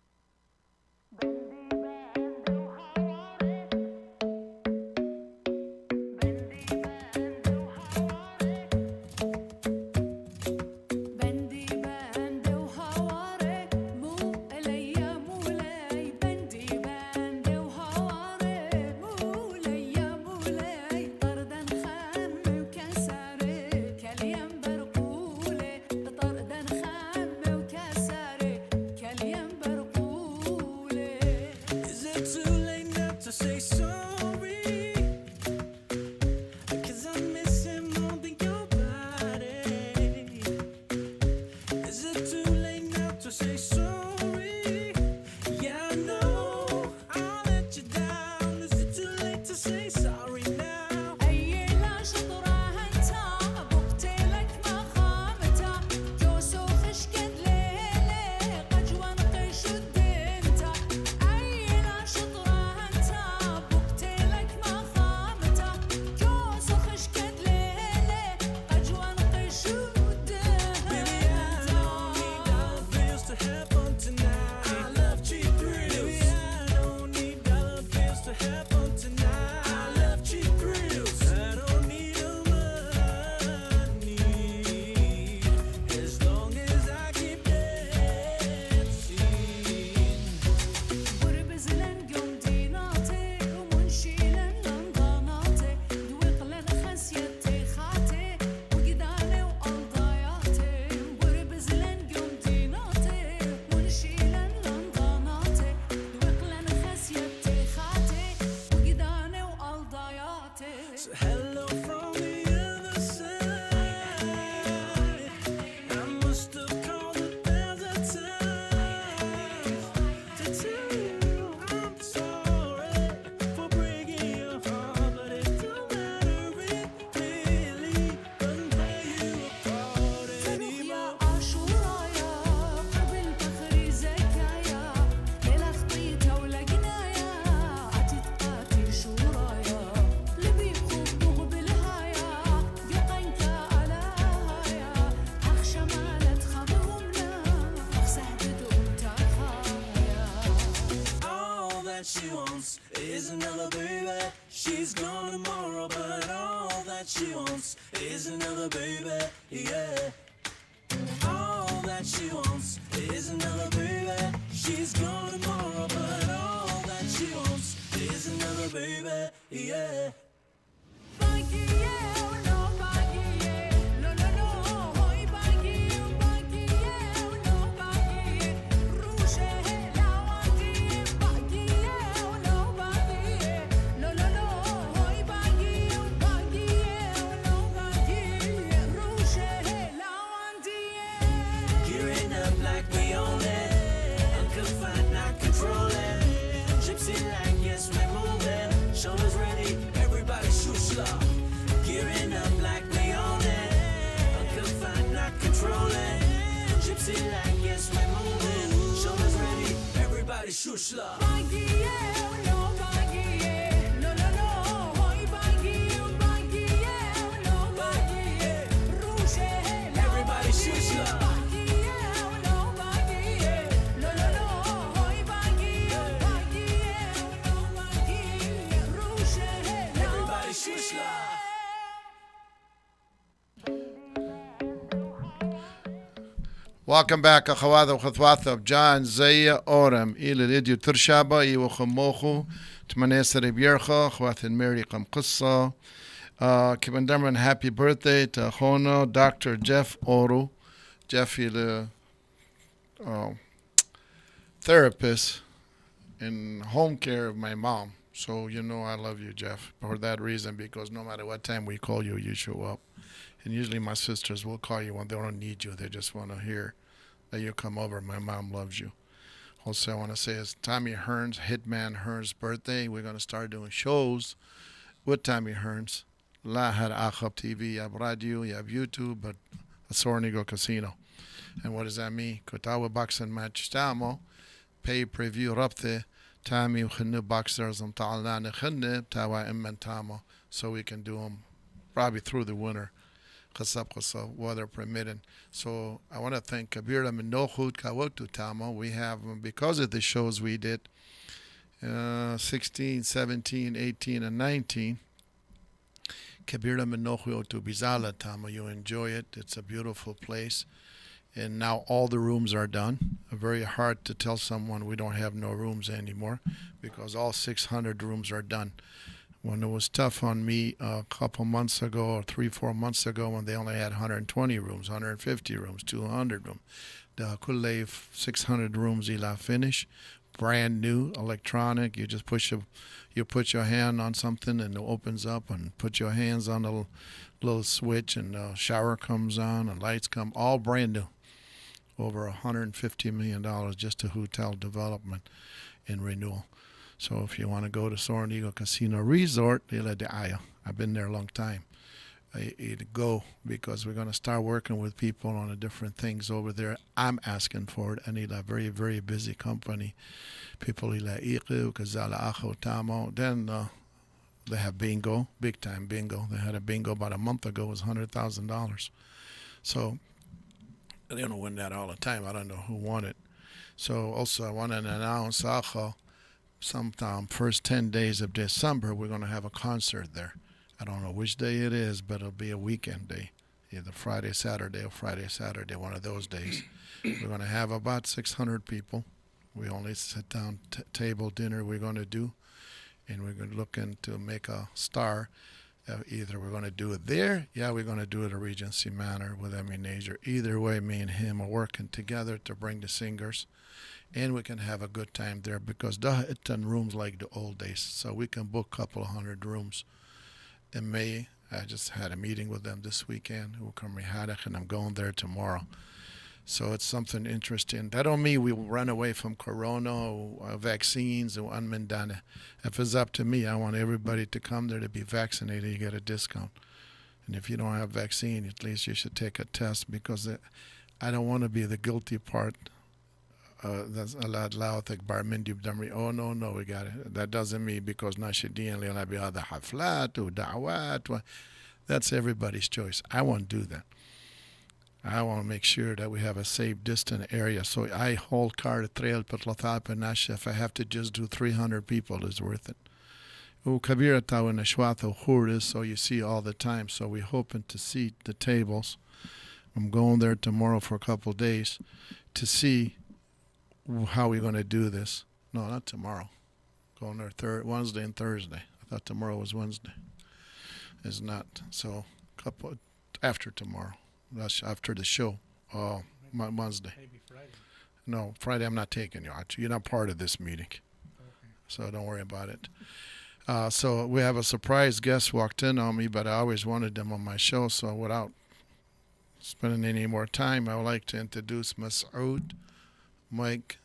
She wants is another baby. She's gone tomorrow, but all that she wants is another baby. Yeah. All that she wants is another baby. She's gone tomorrow, but all that she wants is another baby. Yeah. Shushla. Everybody shushla. Everybody shushla. Welcome back أخواتي وأخواتي بجان زيا أورم إلى الإديو ترشابة إيو خموخو تمنيسر بيرخا أخواتي الميري قم قصة كمان دائما happy birthday to أخونا Dr. Jeff Oru Jeff إلى therapist in home care of my mom. So you know I love you, Jeff, for that reason, because no matter what time we call you, you show up. And usually my sisters will call you when they don't need you. They just want to hear that you come over. My mom loves you. Also, I want to say it's Tommy Hearns, Hitman Hearns' birthday. We're going to start doing shows with Tommy Hearns. Lahar Akhab TV, you have radio, you have YouTube, but a Soaring Eagle Casino. And what does that mean? Kotawa boxing match tamo, pay per view rabte, Tommy وخنة boxers مطالنا نخنة بتاوا إمن tamo, so we can do them probably through the winter. Qasab, weather permitting. So I want to thank Kabira Minokhut Kawaktu Tamo. We have, because of the shows we did, 16, 17, 18, and 19. Kabira Minokhu to Bizala Tamo. You enjoy it. It's a beautiful place. And now all the rooms are done. Very hard to tell someone we don't have no rooms anymore because all 600 rooms are done. When it was tough on me a couple months ago or 3-4 months ago when they only had 120 rooms, 150 rooms, 200 rooms. The Kulev 600 rooms ila finish, brand new, electronic. You just put your hand on something and it opens up, and put your hands on a little switch and the shower comes on and lights come, all brand new. Over $150 million just a hotel development and renewal. So if you want to go to Soaring Eagle Casino Resort, I've been there a long time. Go, because we're going to start working with people on the different things over there. I'm asking for it. I need a very, very busy company. People then they have bingo, big time bingo. They had a bingo about a month ago. It was $100,000. So they don't win that all the time. I don't know who won it. So also I want to announce sometime first 10 days of December, we're going to have a concert there. I don't know which day it is, but it'll be a weekend day, either Friday, Saturday, or Friday, Saturday, one of those days. We're going to have about 600 people. We only sit down table dinner we're going to do, and we're going to look into make a star. Either we're going to do it there, we're going to do it at Regency Manor with Eminager. Either way, me and him are working together to bring the singers. And we can have a good time there because it's in rooms like the old days. So we can book a couple of hundred rooms. In May, I just had a meeting with them this weekend. And I'm going there tomorrow. So it's something interesting. That don't mean we will run away from corona or vaccines or unmindana. If it's up to me, I want everybody to come there to be vaccinated. You get a discount. And if you don't have vaccine, at least you should take a test, because I don't want to be the guilty part. That's a lot loud. Oh no, we got it. That doesn't mean because Nashidin the haflat or da'wat. That's everybody's choice. I won't do that. I want to make sure that we have a safe, distant area. So I hold card trail patlathap. If I have to just do 300 people, is worth it. So you see all the time. So we're hoping to seat the tables. I'm going there tomorrow for a couple of days to see how we're going to do this. No, not tomorrow. Going there Wednesday and Thursday. I thought tomorrow was Wednesday. It's not. So after tomorrow. That's after the show. Wednesday. Maybe Friday. No, Friday I'm not taking you out. You're not part of this meeting. Okay. So don't worry about it. So we have a surprise guest walked in on me, but I always wanted them on my show. So without spending any more time, I would like to introduce Masoud Mike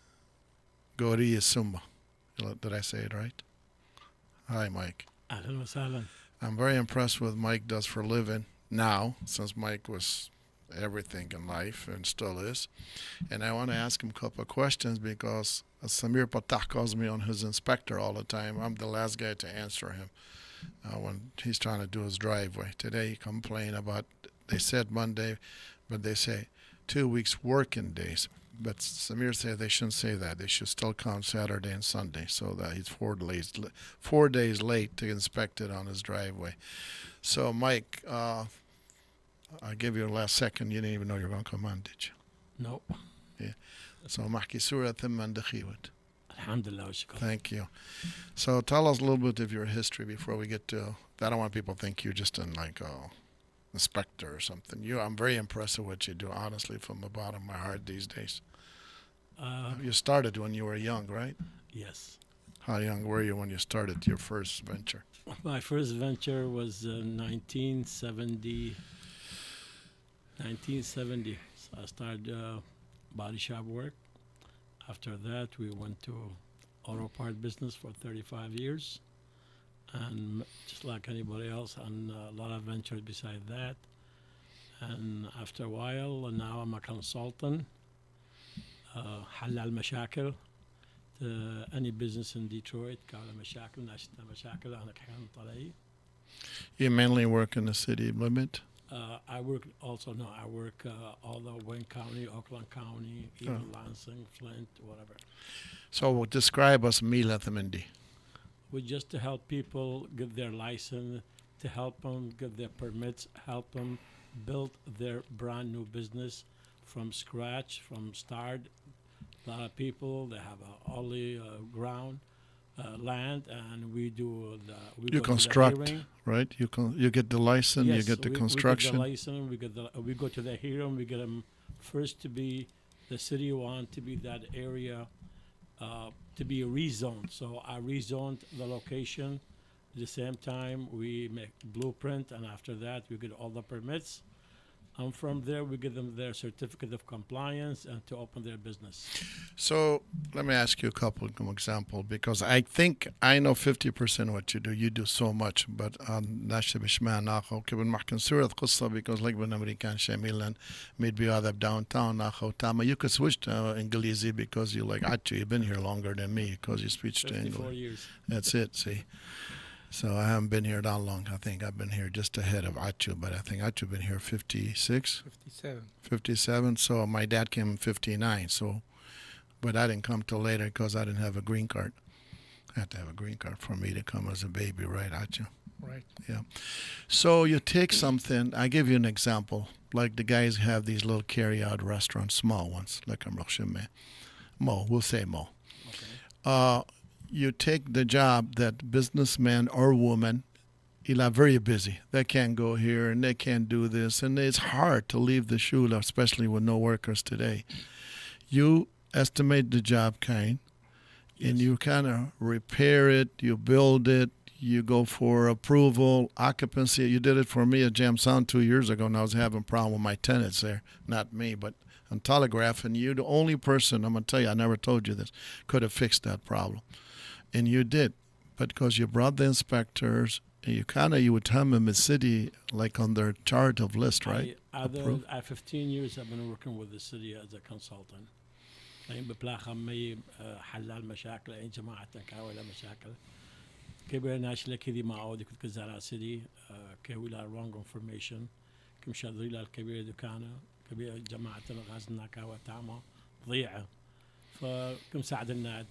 Goriya Sumba. Did I say it right? Hi, Mike. Ahlan wa sahlan. I'm very impressed with what Mike does for a living now, since Mike was everything in life and still is. And I want to ask him a couple of questions because Samir Patah calls me on his inspector all the time. I'm the last guy to answer him when he's trying to do his driveway. Today he complained about, they said Monday, but they say 2 weeks working days. But Samir said they shouldn't say that. They should still count Saturday and Sunday, so that he's 4 days late to inspect it on his driveway. So, Mike, I'll give you the last second. You didn't even know you were going to come on, did you? No. Yeah. So, Mahki Surah Thimman Dakhiwat. Alhamdulillah wa shukr. Thank you. So, tell us a little bit of your history before we get to. I don't want people to think you're just in like inspector or something. I'm very impressed with what you do, honestly, from the bottom of my heart these days. You started when you were young, right? Yes. How young were you when you started your first venture? My first venture was 1970. 1970. So I started body shop work. After that, we went to auto part business for 35 years. And just like anybody else, and a lot of ventures beside that. And after a while, now I'm a consultant. حلال مشاكل any business in Detroit كان مشاكل ناشطة مشاكل أنا كان طلعي. You mainly work in the city limit? I work also, no, I work all the Wayne County, Oakland County, even Lansing, Flint, whatever. So describe us Mila Thamindi. We just to help people get their license, to help them get their permits, help them build their brand new business from scratch, from start. A lot of people, they have only ground, land, and we do the. You construct, right? You get the license, yes, you get the construction. We get the license, we go to the hearing, we get them first to be, the city want to be that area, to be rezoned. So I rezoned the location. At the same time, we make blueprint, and after that, we get all the permits. And from there, we give them their certificate of compliance and to open their business. So let me ask you a couple of examples, because I think I know 50% what you do. You do so much, but ناشي بشمان ناخو كبن محكن سورة قصة because like when American شاملا maybe other downtown ناخو تاما you could switch to English because you like actually you've been here longer than me because you speak to English. 54 years. That's it. See. So I haven't been here that long. I think I've been here just ahead of Achu, but I think Achu been here 56? 57. 57. So my dad came in 59. So, but I didn't come till later because I didn't have a green card. I had to have a green card for me to come as a baby, right, Achu? Right. Yeah. So you take something. I give you an example. Like the guys have these little carry-out restaurants, small ones, like a Mo. We'll say Mo. Okay. You take the job that businessman or woman, are very busy. They can't go here and they can't do this. And it's hard to leave the shul, especially with no workers today. You estimate the job kind, and you kind of repair it, you build it, you go for approval, occupancy. You did it for me at Jam Sound 2 years ago, and I was having a problem with my tenants there. Not me, but on Telegraph. And you're the only person, I'm going to tell you, I never told you this, could have fixed that problem. And you did, but because you brought the inspectors, and you would tell them in the city, like on their chart of list, right? I 15 years I've been working with the city as a consultant. ببلاغ عمي حلال مشاكل أي جماعة كاولا مشاكل كبير ناش لكذي ما عودي كنت كزارع سيدي كويلا wrong information كم شادري لا الكبير دكانة كبير جماعة غازنا كاوا تعمى ضيعة فكم ساعدنا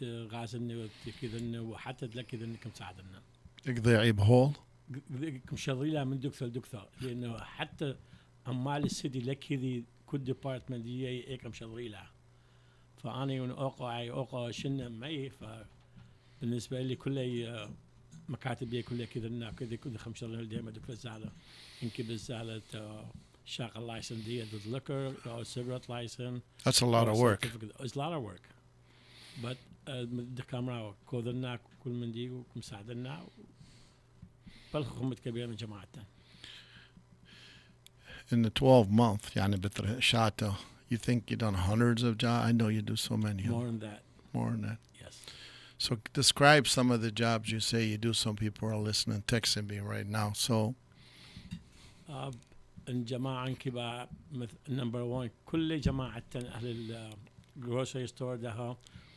غازلنا كذا وحتى لكذا كم ساعدنا. ضيعي بهول. كم شادري لا من دكتور لأنه حتى عمال السيدي لكذي كل ديبارتمنت دي كم شادري لا. فأنا أوقع شنة معي فبالنسبة لي كل مكاتبي كلها كذا كذا 5 شهور دائما دكتور زعلة إنك بالزعلة شاق license دي the liquor or cigarette license. That's a lot of work. It's a lot of work. But the camera كودنا كل من دي ومساعدنا بالخدمة كبيرة من جماعتنا. In the 12 month يعني بترشاته. You think you've done hundreds of jobs? I know you do so many. More than that. More than that. Yes. So describe some of the jobs you say you do. Some people are listening, texting me right now. So. الجماعة كبا number one كل جماعة أهل الجروسري ستور ده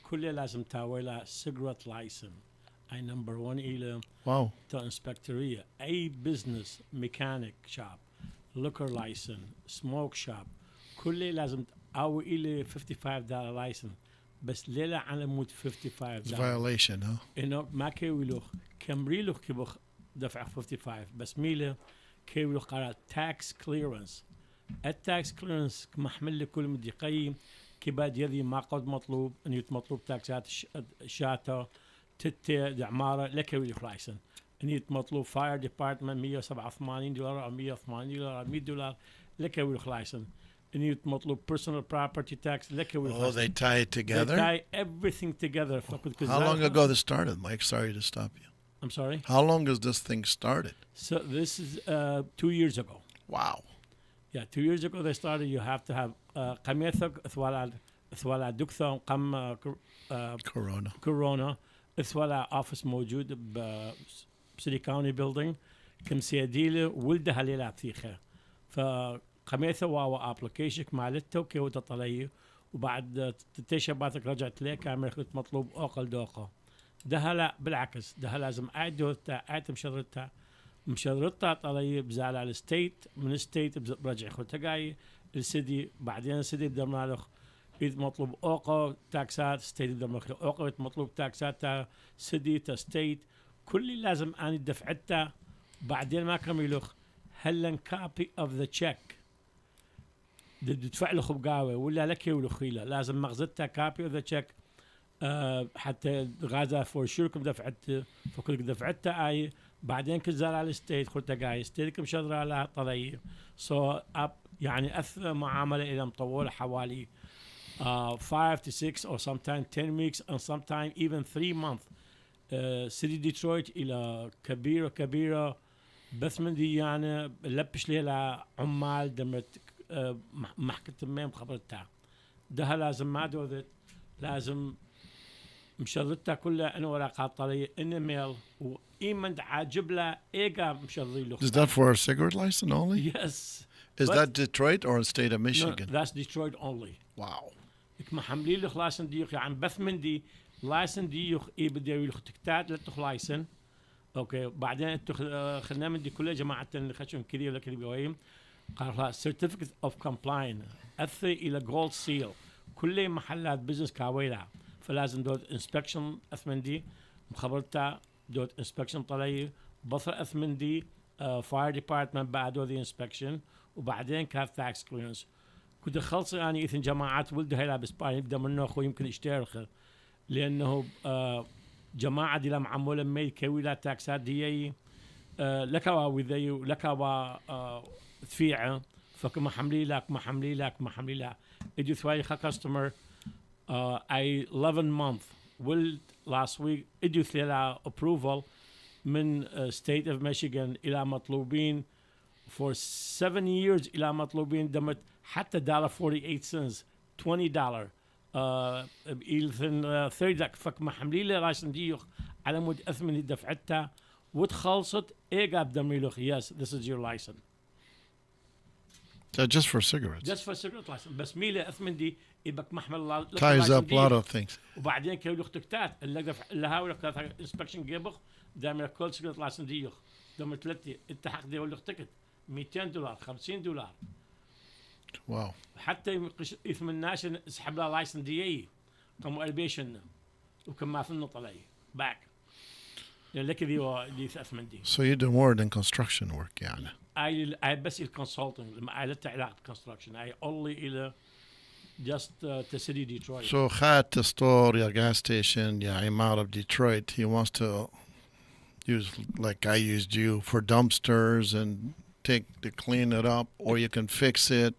كل لازم تاويلا cigarette license. أي number one إلى. Wow. تا inspectorية أي business mechanic shop liquor license smoke shop كل لازم أو إلى $55 license بس ليلة على مود $55. It's violation, huh? إنه ما كيولوخ كمريلوخ كبخ دفع 55 بس ميله كيولوخ قرار tax clearance. التاكس clearance محمل لكل مدي قيم كباد يدي ما قد مطلوب أن يتمطلوب تاكسات شاتا تت عمارة لكيولوخ لايسن أن يتمطلوب fire department $187 أو $180 $100 لكيولوخ لايسن. إني مطلوب personal property tax لك Oh, they tie it They together? tie everything together. How long ago this started, Mike? Sorry to stop you. I'm sorry? How long has this thing started? So this is 2 years ago. Wow. Yeah, 2 years ago they started. You have to have قميثك ثوالع دكتور قم Corona. ثوالع office موجود City County Building كم سيديله ولدها ليلة ثيخة فقميثة واوا application مالته كي وتطلعيه وبعد تشباتك رجعت ليه كان مطلوب أقل دوقة ده لا بالعكس ده لازم أعد مشرطة طلعيه بزعل على الستيت من الستيت برجع خلتها جاي السيدي بعدين السيدي بدل مالخ إذا مطلوب أوقا تاكسات ستيت بدل مالخ أوقا إذا مطلوب تاكسات تا سيدي تا ستيت كل لازم أنا دفعتها بعدين ما كم يلخ هلن كابي أوف ذا تشيك تدفع له بقاوة ولا لك ولا خيلة لازم مغزتها كابي أوف ذا تشيك حتى غازة فور شركم دفعت فكل دفعتها أي بعدين كزال على الستيت خلتها جاي ستيتكم شذرة على طلعية يعني أثر معاملة إلى مطولة حوالي 5 to 6 or sometimes 10 weeks and sometimes even 3 months سيدي ديترويت إلى كبيرة بس من دي يعني لبش لها عمال دمت محكمة تمام خبرتها ده لازم ما دوذت لازم مشرطتها كلها أنا ورقات طلية إن ميل وإيمن عاجب له إيجا مشرطي له. Is that for a cigarette license only? Yes. Is that Detroit or state of Michigan? No, that's Detroit only. Wow. ما حملي له لايسن ديوخ يعني بث من دي لايسن ديوخ إيه بدي يلخ تكتات لتخ لايسن. أوكي بعدين خلنا من دي كلها جماعة اللي خشون كذي ولا كذي بيوهم قال certificate of compliance أثي إلى gold seal كل محلات بزنس كاويلا فلازم دوت انسبكشن اثمندي مخبرتها دوت انسبكشن طلعي بصر اثمندي فاير ديبارتمنت بعد ذا انسبكشن وبعدين كان تاكس كليرنس كنت خلص يعني اثن جماعات ولد هيلا باسبانيا يبدا منه اخو يمكن يشترخ لانه جماعه دي لما عموله مي كويلا تاكسات دي لكوا وذي لكوا ثفيعه فكما حملي لك اجوا ثوالي كاستمر I 11 month will last week ادوا لها approval من state of Michigan إلى مطلوبين for 7 years إلى مطلوبين دمت حتى $1.48 $20 إلى 30 فك ما حملي لي راشن ديوخ على مود أثمن دفعتها وتخلصت إيجا بدمي له yes this is your license. Just for cigarettes. Just for cigarette license. بس ميلة أثمن دي يبقى محمل ties up a lot of things. وبعدين كيلو لختكتات اللي دفع اللي هاول انسبكشن جيبخ دام كل سيجرت لايسن ديوخ دام ثلاثة انت حق دي ولا اختكت $200 $50 واو حتى يثمناش اسحب لها لايسن دي كم البيشن وكم ما فينا طلعي باك يعني لك دي اثمن دي. So you do more than construction work يعني. I بس الكونسلتنج لما عائلتها علاقة construction I only إلى just to city Detroit. So خات store your gas station يا عمارة of Detroit he wants to use like I used you for dumpsters and take to clean it up or you can fix it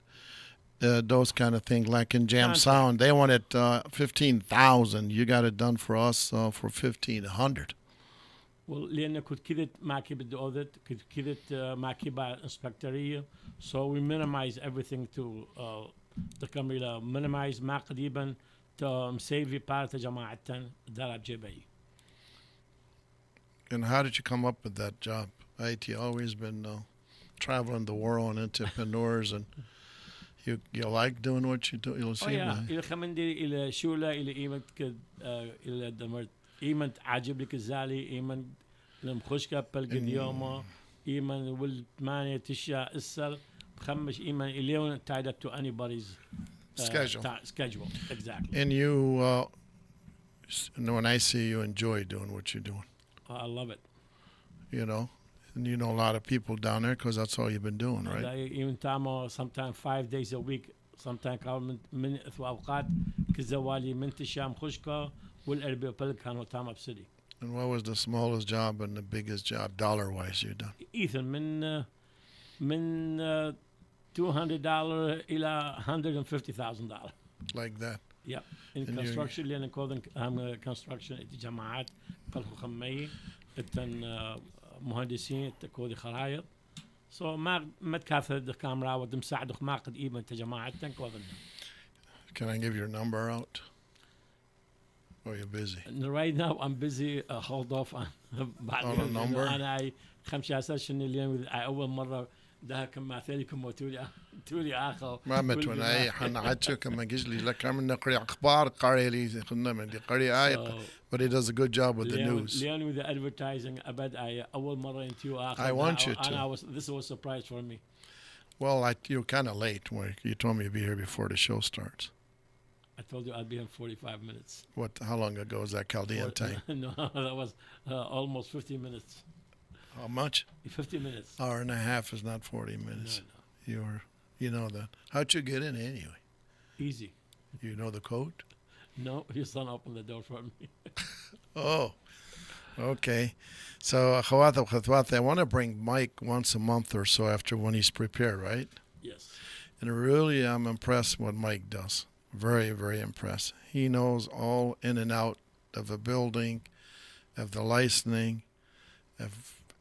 those kind of things like in Jam Sound they wanted 15,000 you got it done for us for 1,500. لأن كنت كذا معكي بدي أودت كنت كذا معكي بالإنسبكتورية so we minimize everything to تكمل إلى minimize ما قريبا مسيفي بارت جماعة دارب جبي. And how did you come up with that job? Right, you always been traveling the world and entrepreneurs and you like doing what you do. You'll see. إلى خمندي إلى شولة إلى إيمت كد إلى دمرت إيمن عاجب لك الزالي إيمن لمخشكة بالقديومة إيمن والثمانية تشيا السر بخمش إيمن اليوم tied up to anybody's schedule exactly. And you when I see you enjoy doing what you're doing. I love it. You know, and you know a lot of people down there because that's all you've been doing, right? Even time sometimes 5 days a week sometimes من أوقات كزوالي من تشام خشكة والأربعة كانوا تامة بسدي. And what was the smallest job and the biggest job dollar-wise you've done? Ethan من $200 إلى $150,000. Like that. Yep. In And construction لأن كودن هم construction جماعات قلخو خمية التن مهندسين كودي خرايط. So ما تكافئ الكاميرا وتمساعدك ما قد إيبن تجماعتن كودن. Can I give your number out? Or you're busy? Right now I'm busy. Hold off on On a number? أنا 15 اليوم أول مرة ده كم مثالكم تولي آخر. ما متوناي حنا عدشو كما جيجلي لك من نقري أخبار قاري لي كنا من دي قاري آية. But he does a good job with the news. لأن with the advertising أبد أول مرة أنتيو آخر. I want you to. This was a surprise for me. Well, you're kind of late. You told me to be here before the show starts. I told you I'd be in 45 minutes. How long ago was that Chaldean time? No, that was almost 50 minutes. How much? 50 minutes. Hour and a half is not 40 minutes. No. You know that. How'd you get in anyway? Easy. You know the code? No, your son opened the door for me. Oh, okay. So, I want to bring Mike once a month or so after when he's prepared, right? Yes. And really, I'm impressed what Mike does. Very, very impressed. He knows all in and out of a building, of the licensing, of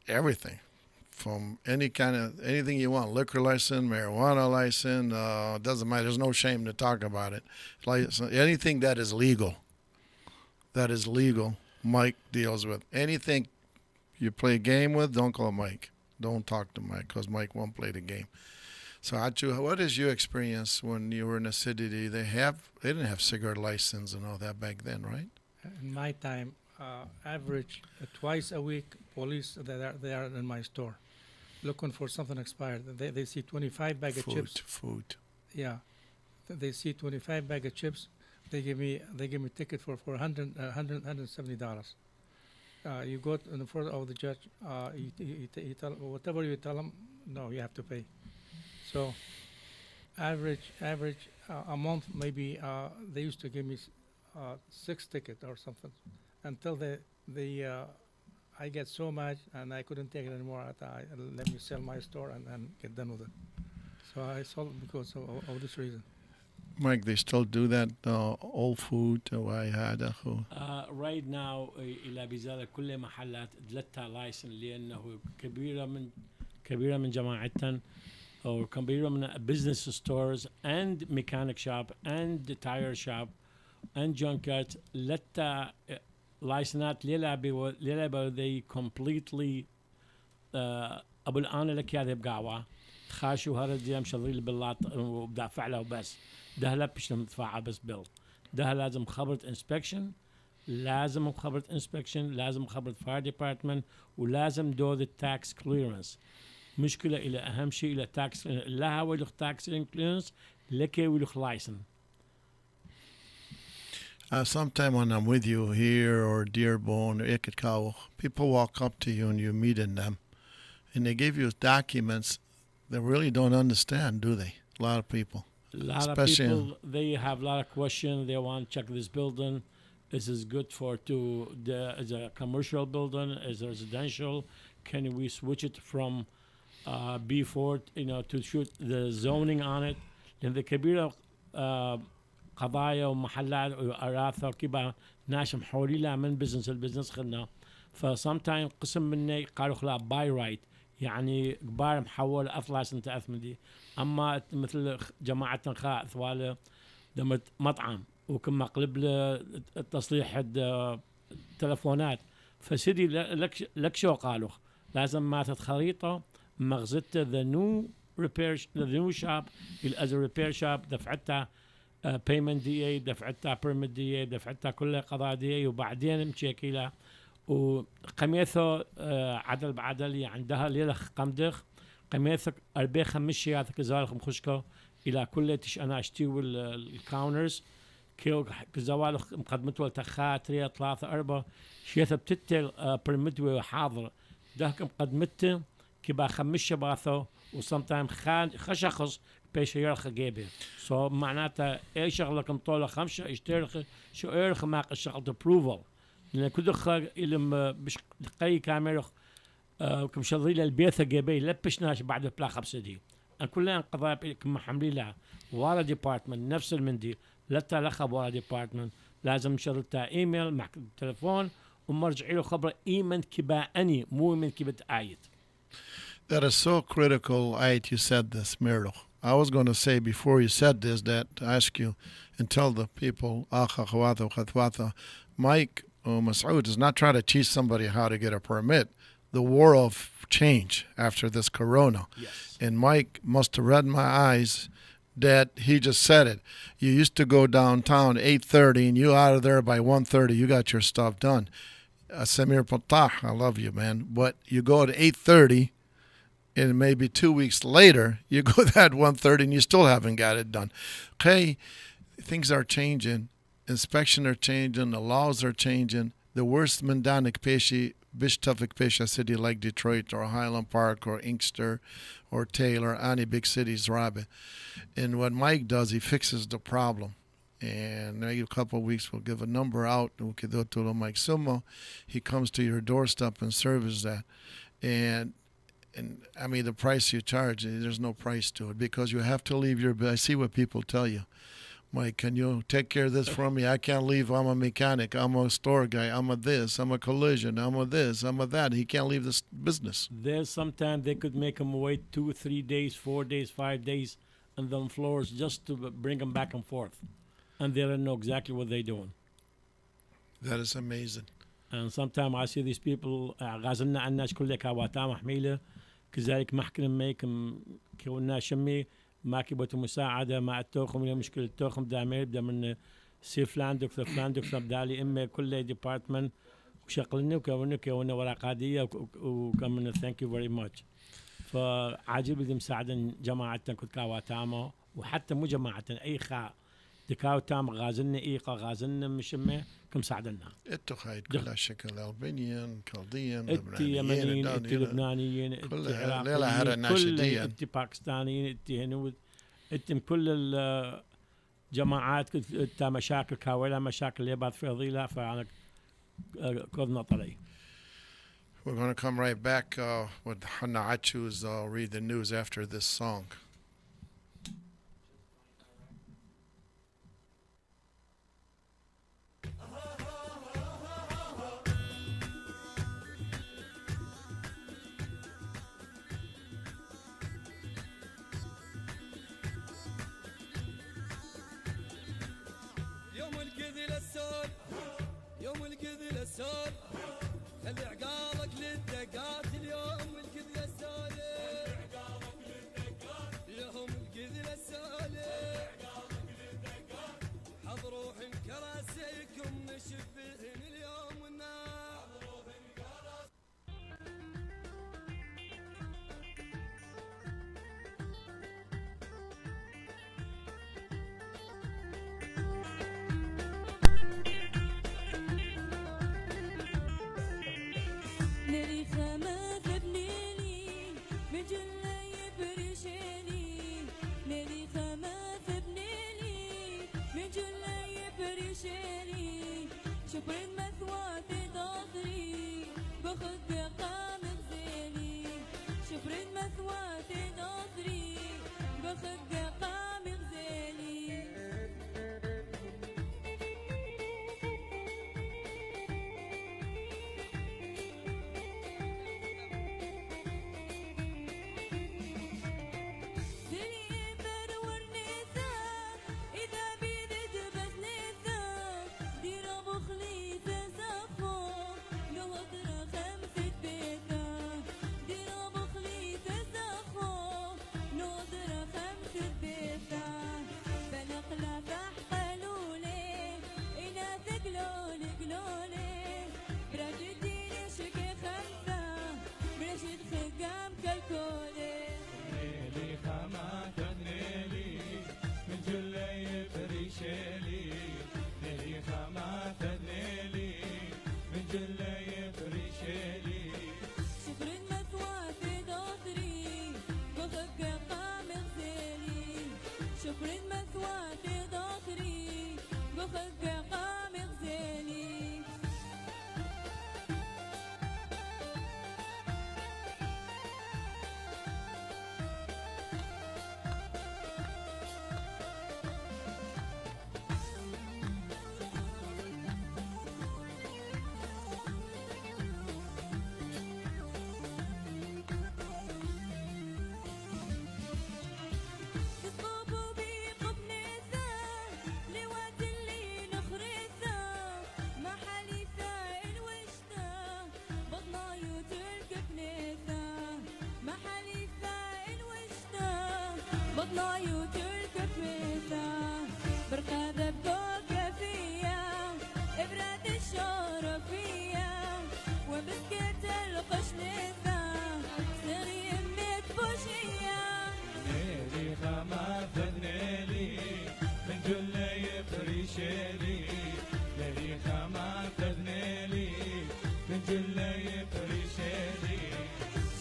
everything. From anything you want, liquor license, marijuana license, doesn't matter. There's no shame to talk about it. Anything that is legal, Mike deals with. Anything you play a game with, don't call Mike. Don't talk to Mike because Mike won't play the game. So, what is your experience when you were in the city? They didn't have cigarette license and all that back then, right? In my time, average twice a week, police they are in my store, looking for something expired. They see 25 bag of chips. Food. Yeah, they see 25 bag of chips. They give me ticket for $170. You go in front of the judge. You tell whatever you tell them. No, you have to pay. So, average a month maybe they used to give me 6 tickets or something, until I get so much and I couldn't take it anymore. Let me sell my store and get done with it. So I sold it because of this reason. Mike, they still do that old food right now إلى بزالة كل محلات دلتها لايسن لأنه كبيرة من جماعتنا or كبيرة من business stores and mechanic shop and the tire shop and junkyards لتا لايسنات ليلابا they completely أبو الآن لك هذا بقعوة خاشوا هرد يوم شغيل باللات وبدافع له بس ده لا بيش مدفع بس بيل ده لازم خبرة inspection لازم خبرة inspection لازم خبرة fire department ولازم دور التاكس clearance مشكلة إلى أهم شيء إلى tax لها ولخ tax clearance لك ولخ license. Sometime when I'm with you here or Dearborn or Ikitkawa, people walk up to you and you're meeting them and they give you documents they really don't understand, do they? A lot of people. A lot of people, they have a lot of questions. They want to check this building. Is this good is a commercial building? Is it residential? Can we switch it from B4, to shoot the zoning on it? لأن الكبيرة قضايا ومحلات وأراثة كبا ناس محولي من البزنس خلنا. فسامتايم قسم مني قالوا خلا باي رايت يعني كبار محول اطلع سنت اثمدي اما مثل جماعتنا خا ثواله دمت مطعم وكما قلب له تصليح التلفونات فسيدي لك شو قالوا لازم ماتت خريطه مغزته ذا نيو شاب از ريبير شاب دفعتها بيمنت دي اي دفعتها بيرمت دي اي دفعتها كلها قضاء دي اي وبعدين مشيكله وقميثه عدل بعدل عندها ليلة قمدخ قميثك أربع 5 شيات كزالخ مخشكة إلى كل أنا أشتي والكاونرز كيو كزوالخ مقدمته التخا 3 3 4 شيات بتتل برمدوي حاضر ده مقدمته كبا 5 شباثه وسمتايم خشخص بيش يرخ جيبه سو معناته أي شغلة كم طولة 5 اشترخ شو يرخ ماق الشغل approval لأن كل خا إلهم بش قي كاميرا كم شغيل البيت جيبي لبشناش بعد بلا 5 دي كلها قضايا كما حملي لها ورا ديبارتمنت نفس المنديل لا تلخب ورا ديبارتمنت لازم شرطها ايميل مع تليفون ومرجعي له خبر ايمن كبا اني مو من كبت آيت. That is so critical, Ayat, you said this, Myrtle. I was going to say before you said this that to ask you and tell the people, Mike Masoud is not trying to teach somebody how to get a permit. The world change after this corona. Yes. And Mike must have read my eyes that he just said it. You used to go downtown 8:30 and you out of there by 1:30. You got your stuff done. Samir Patah, I love you, man. But you go at 8:30 and maybe 2 weeks later, you go that 1:30 and you still haven't got it done. Okay, things are changing. Inspection are changing. The laws are changing. The worst Mandanik Peshi, Bishtufik Pesha city like Detroit or Highland Park or Inkster or Taylor, any big cities, Rabbit. And what Mike does, he fixes the problem. And maybe a couple of weeks, we'll give a number out. Mike Sumo, he comes to your doorstep and serves that. And I mean, the price you charge, there's no price to it because you have to leave your. I see what people tell you. Mike, can you take care of this for me? I can't leave. I'm a mechanic. I'm a store guy. I'm a this. I'm a collision. I'm a this. I'm a that. He can't leave this business. There's sometimes they could make him wait 2, 3 days, 4 days, 5 days on them floors just to bring them back and forth. And they don't know exactly what they're doing. That is amazing. And sometimes I see these people غازلنا عن الناس كلها كواتام محميلة كذلك محكم ميكم كونا شمي ما كبتوا مساعدة مع التوخم اليوم مشكلة التوخم دائما يبدأ من سي فلان دكتور فلان دكتور بدالي إما كل ديبارتمنت وشغلنا وكونا ورقة عادية وكمنا ثانك يو فيري ماتش. فعاجب بدي مساعدة جماعتنا كنت كواتامة وحتى مو جماعة أي خاء دكاو تام غازلنا إيقا غازلنا مشمة كم ساعدنا. إنتو خايد كل شكل ألبانيين كلديين إتي يمنيين إتي لبنانيين إتي عراقيين كل إتي باكستانيين إتي هنود إتي كل الجماعات إتي مشاكل كاولا مشاكل اللي بعد فضيلة فأنا كذنا طلعي. We're going to come right back with Hanna Achu's read the news after this song. يوم الكذل السول خلي عقالك للدقات اليوم الكذل السول يوم الكذل السول حضروح كراسيكم نشبهن اليوم والنار شبرين مثواتي ضاطري باخد بقام غزالي شبرين مثواتي ضاطري باخد بقام غزالي تطلع يوتر كفيتا برقادة بوقة فيا إبراد الشرفية وبسكت القشنة صغي أمت بوشية نيلي خما فذنيلي من جل يفريشيلي ليلي خما فذنيلي من جل يفريشيلي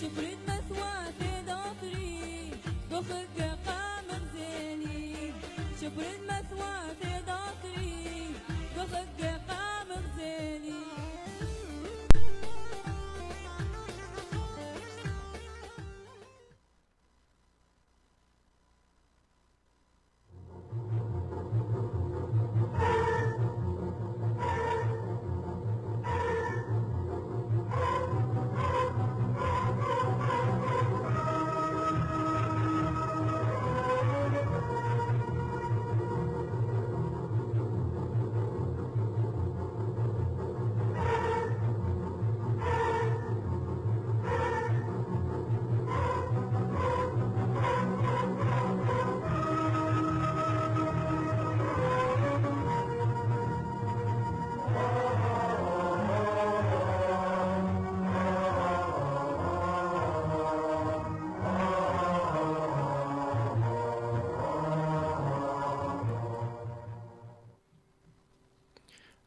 شفرت مثوى في ضفري بخق قامر زيني شفرت مثوى في ضفري بخق قامر زيني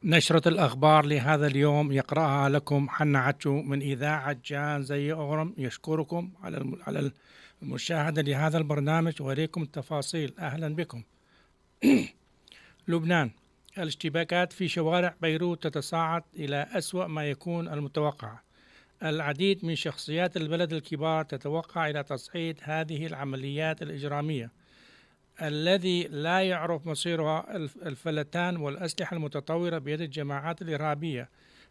نشرة الأخبار لهذا اليوم يقرأها لكم حنا عتشو من إذاعة جان زي أورم. يشكركم على المشاهدة لهذا البرنامج وإليكم التفاصيل. أهلا بكم. لبنان، الاشتباكات في شوارع بيروت تتصاعد إلى أسوأ ما يكون المتوقع. العديد من شخصيات البلد الكبار تتوقع إلى تصعيد هذه العمليات الإجرامية الذي لا يعرف مصيرها الفلتان والأسلحة المتطورة بيد الجماعات الإرهابية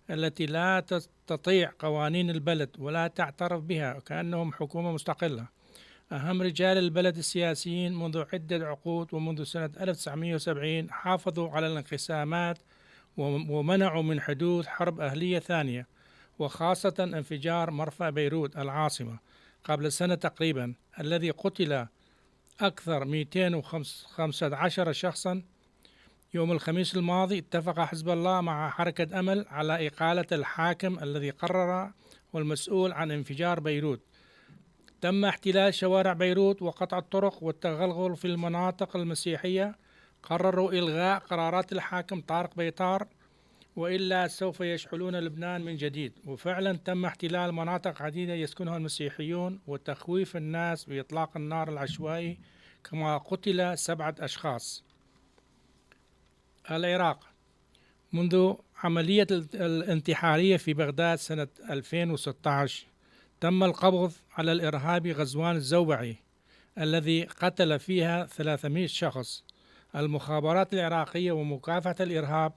التي لا تستطيع قوانين البلد ولا تعترف بها كأنهم حكومة مستقلة. أهم رجال البلد السياسيين منذ عدة عقود ومنذ سنة 1970 حافظوا على الانقسامات ومنعوا من حدوث حرب أهلية ثانية، وخاصة انفجار مرفأ بيروت العاصمة قبل سنة تقريبا الذي قتل أكثر 215 شخصا. يوم الخميس الماضي اتفق حزب الله مع حركة أمل على إقالة الحاكم الذي قرر والمسؤول عن انفجار بيروت. تم احتلال شوارع بيروت وقطع الطرق والتغلغل في المناطق المسيحية. قرروا إلغاء قرارات الحاكم طارق بيطار وإلا سوف يشعلون لبنان من جديد. وفعلا تم احتلال مناطق عديدة يسكنها المسيحيون وتخويف الناس بإطلاق النار العشوائي، كما قتل 7 أشخاص. العراق، منذ عملية الانتحارية في بغداد سنة 2016 تم القبض على الإرهابي غزوان الزوبعي الذي قتل فيها 300 شخص. المخابرات العراقية ومكافحة الإرهاب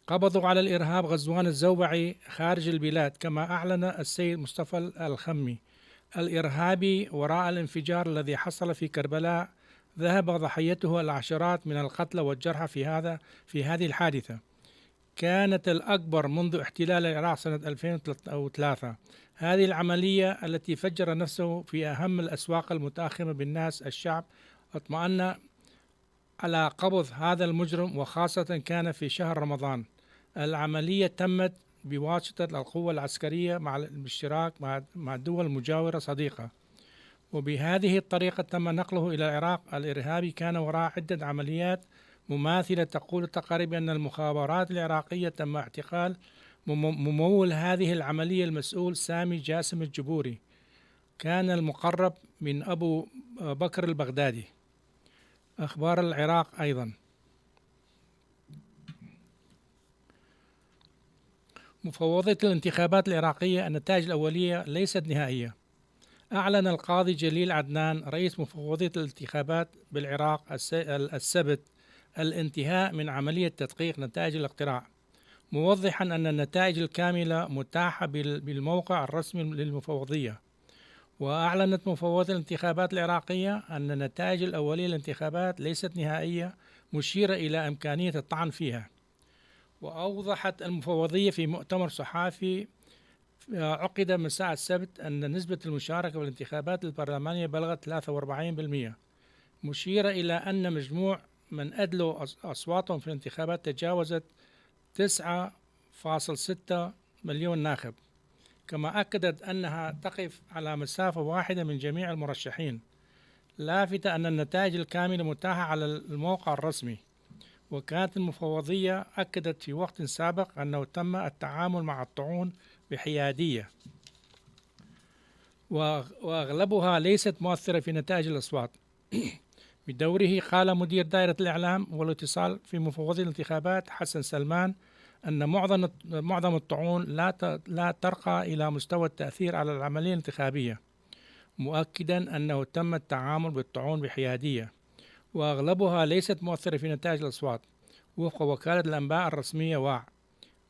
قبضوا على الإرهاب غزوان الزوبعي خارج البلاد، كما أعلن السيد مصطفى الخمي الإرهابي وراء الانفجار الذي حصل في كربلاء. ذهب ضحيته العشرات من القتلى والجرحى في هذه الحادثة. كانت الأكبر منذ احتلال العراق سنة 2003. هذه العملية التي فجر نفسه في أهم الأسواق المتأخمة بالناس الشعب اطمأن على قبض هذا المجرم، وخاصة كان في شهر رمضان. العملية تمت بواسطة القوة العسكرية بالاشتراك مع الدول المجاورة صديقة، وبهذه الطريقة تم نقله إلى العراق. الإرهابي كان وراء عدة عمليات مماثلة. تقول التقارير أن المخابرات العراقية تم اعتقال ممول هذه العملية المسؤول سامي جاسم الجبوري، كان المقرب من أبو بكر البغدادي. أخبار العراق أيضا، مفوضية الانتخابات العراقية النتائج الأولية ليست نهائية. أعلن القاضي جليل عدنان رئيس مفوضية الانتخابات بالعراق السبت الانتهاء من عملية تدقيق نتائج الاقتراع، موضحا أن النتائج الكاملة متاحة بالموقع الرسمي للمفوضية. وأعلنت مفوضية الانتخابات العراقية أن النتائج الأولية للانتخابات ليست نهائية، مشيرة إلى إمكانية الطعن فيها. وأوضحت المفوضية في مؤتمر صحافي عقد مساء السبت أن نسبة المشاركة بالانتخابات البرلمانية بلغت 43%، مشيرة إلى أن مجموع من أدلوا أصواتهم في الانتخابات تجاوزت 9.6 مليون ناخب. كما أكدت أنها تقف على مسافة واحدة من جميع المرشحين، لافتة أن النتائج الكاملة متاحة على الموقع الرسمي. وكانت المفوضية أكدت في وقت سابق أنه تم التعامل مع الطعون بحيادية وأغلبها ليست مؤثرة في نتائج الأصوات. بدوره قال مدير دائرة الإعلام والاتصال في مفوضية الانتخابات حسن سلمان أن معظم الطعون لا ترقى إلى مستوى التأثير على العملية الانتخابية، مؤكدا أنه تم التعامل بالطعون بحيادية وأغلبها ليست مؤثرة في نتائج الأصوات وفق وكالة الأنباء الرسمية واع.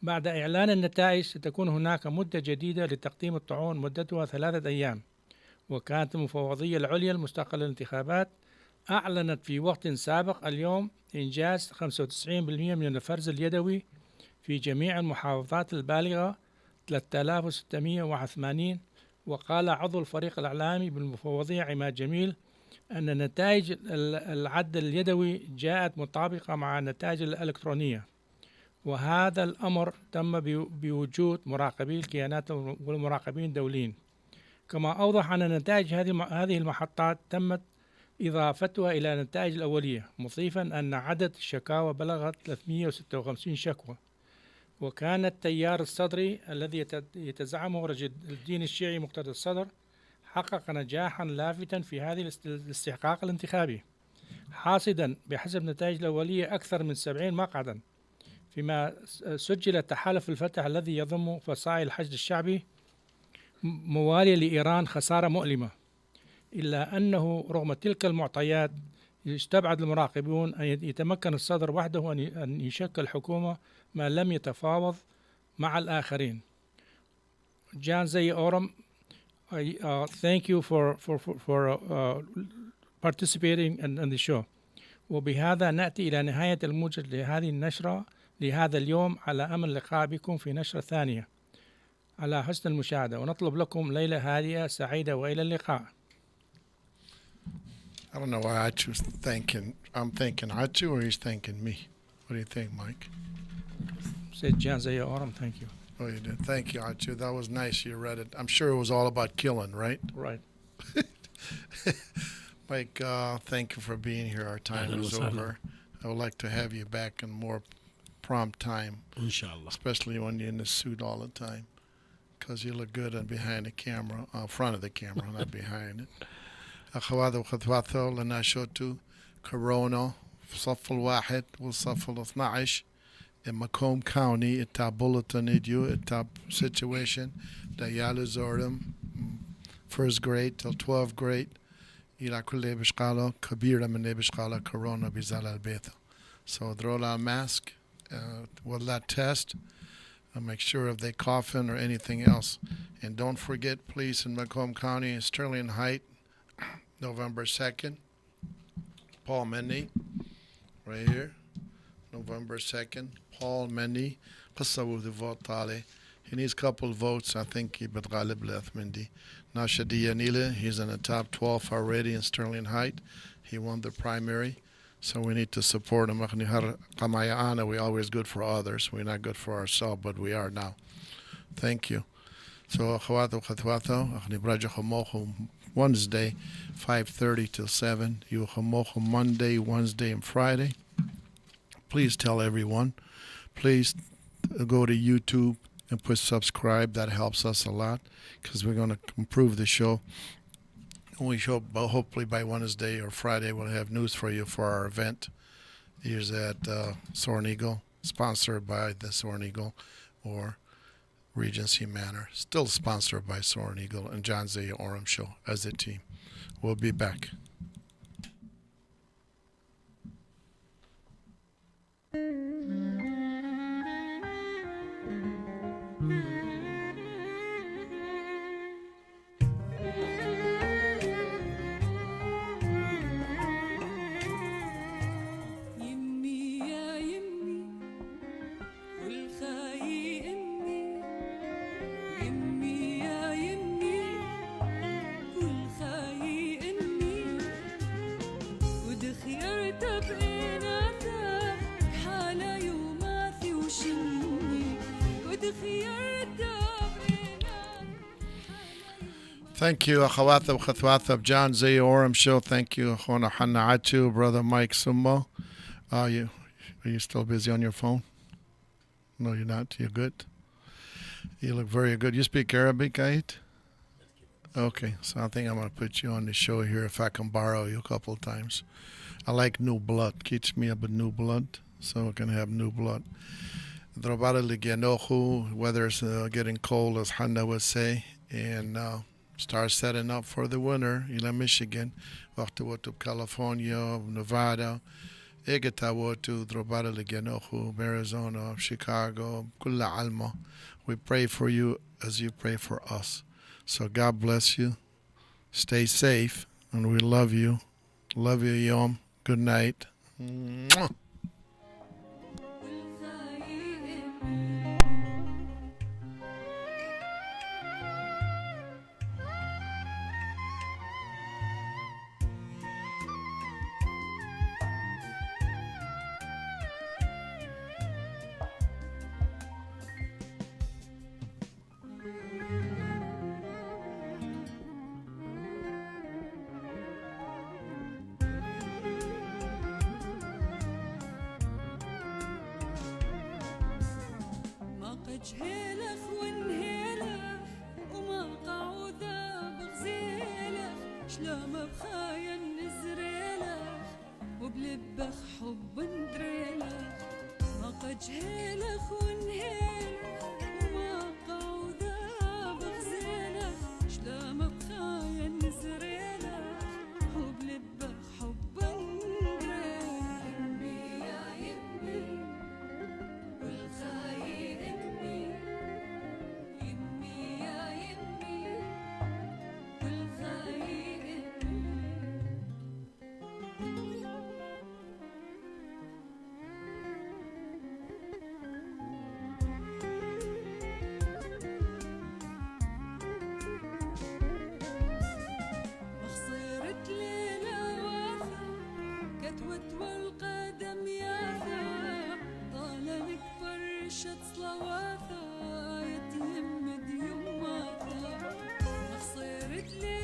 بعد إعلان النتائج ستكون هناك مدة جديدة لتقديم الطعون مدتها 3 أيام. وكانت المفوضية العليا المستقلة للانتخابات أعلنت في وقت سابق اليوم إنجاز 95% من الفرز اليدوي في جميع المحافظات البالغة 3681. وقال عضو الفريق الإعلامي بالمفوضية عماد جميل أن نتائج العد اليدوي جاءت مطابقة مع النتائج الإلكترونية، وهذا الأمر تم بوجود مراقبي الكيانات والمراقبين الدوليين. كما أوضح أن نتائج هذه المحطات تمت إضافتها إلى النتائج الأولية، مضيفا أن عدد الشكاوى بلغت 356 شكوى. وكان التيار الصدري الذي يتزعمه رجل الدين الشيعي مقتدى الصدر حقق نجاحا لافتا في هذه الاستحقاق الانتخابي، حاصدا بحسب النتائج الأولية أكثر من 70 مقعدا، فيما سجل تحالف الفتح الذي يضم فصائل الحشد الشعبي موالية لإيران خسارة مؤلمة. إلا أنه رغم تلك المعطيات يستبعد المراقبون أن يتمكن الصدر وحده أن يشكل حكومة ما لم يتفاوض مع الآخرين. John Zia Oram, thank you for participating in the show. وبهذا نأتي إلى نهاية الموجز لهذه النشرة لهذا اليوم، على أمل اللقاء بكم في نشرة ثانية. على حسن المشاهدة، ونطلب لكم ليلة هادئة سعيدة وإلى اللقاء. I don't know why Achu's thanking. I'm thanking Achu or he's thanking me. What do you think, Mike? Said John Zia Oram, thank you. Oh, you did. Thank you, Achu. That was nice. You read it. I'm sure it was all about killing, right? Right. Mike, thank you for being here. Our time is over. I would like to have you back in more prompt time. Inshallah. Especially when you're in the suit all the time. Because you look good behind the camera, front of the camera, not behind it. أخوات وأخواتو لنا شوتو كورونا في صف 1 والصف 12 in Macomb County التاب bulletin اديو التاب situation ديالو زورم first grade till 12th grade إلى كل بشقالة كبيرة من بشقالة كورونا بزال البيت. So throw a mask with that test and make sure if they coughing or anything else. And don't forget, please, in Macomb County and Sterling Heights, November 2nd, Paul Mendy, right here, November 2nd, Paul Mendy, قصوا the vote tally. He needs a couple of votes. I think he بتغلب Mendy. Nashadiya Nila, he's in the top 12 already in Sterling Heights. He won the primary, so we need to support him. We're always good for others. We're not good for ourselves, but we are now. Thank you. So, Wednesday, 5:30 till 7. Yuchamocha Monday, Wednesday, and Friday. Please tell everyone. Please go to YouTube and put subscribe. That helps us a lot because we're going to improve the show. We show hopefully by Wednesday or Friday we'll have news for you for our event. Here's at Soaring Eagle, sponsored by the Soaring Eagle or Regency Manor, still sponsored by Soaring Eagle and John Zia Oram Show as a team. We'll be back. Thank you, أخواتنا وأخواتنا John Zia Oram show. Thank you, أخونا حنا عتو, brother Mike Summo. Are you still busy on your phone? No, you're not. You're good. You look very good. You speak Arabic, Ait? Okay, so I think I'm gonna put you on the show here if I can borrow you a couple of times. I like new blood. Keeps me up with new blood, so we can have new blood. Weather's getting cold, as Hannah would say, and start setting up for the winter. إلى Michigan, وقت وقت California, Nevada, إجتا وقت ضربات لجنوخو, Arizona, Chicago, كل علمة. We pray for you as you pray for us. So God bless you. Stay safe, and we love you. Love you, Yom. Good night. Mwah. جهيلخ ونهيلخ وما قعوذة بغزيلخ شلام بخايا نزريلخ وبلبخ حب ندريلخ ما قد جهيلخ ونهيلخ وما قعوذة بغزيلخ شلام بخايا نزريلخ وبلبخ حب ندريلخ يمي يا يمي والخايل والقدم يافا طالنك فرشة صلواتا يتهم ديوم ماتا صيرت لي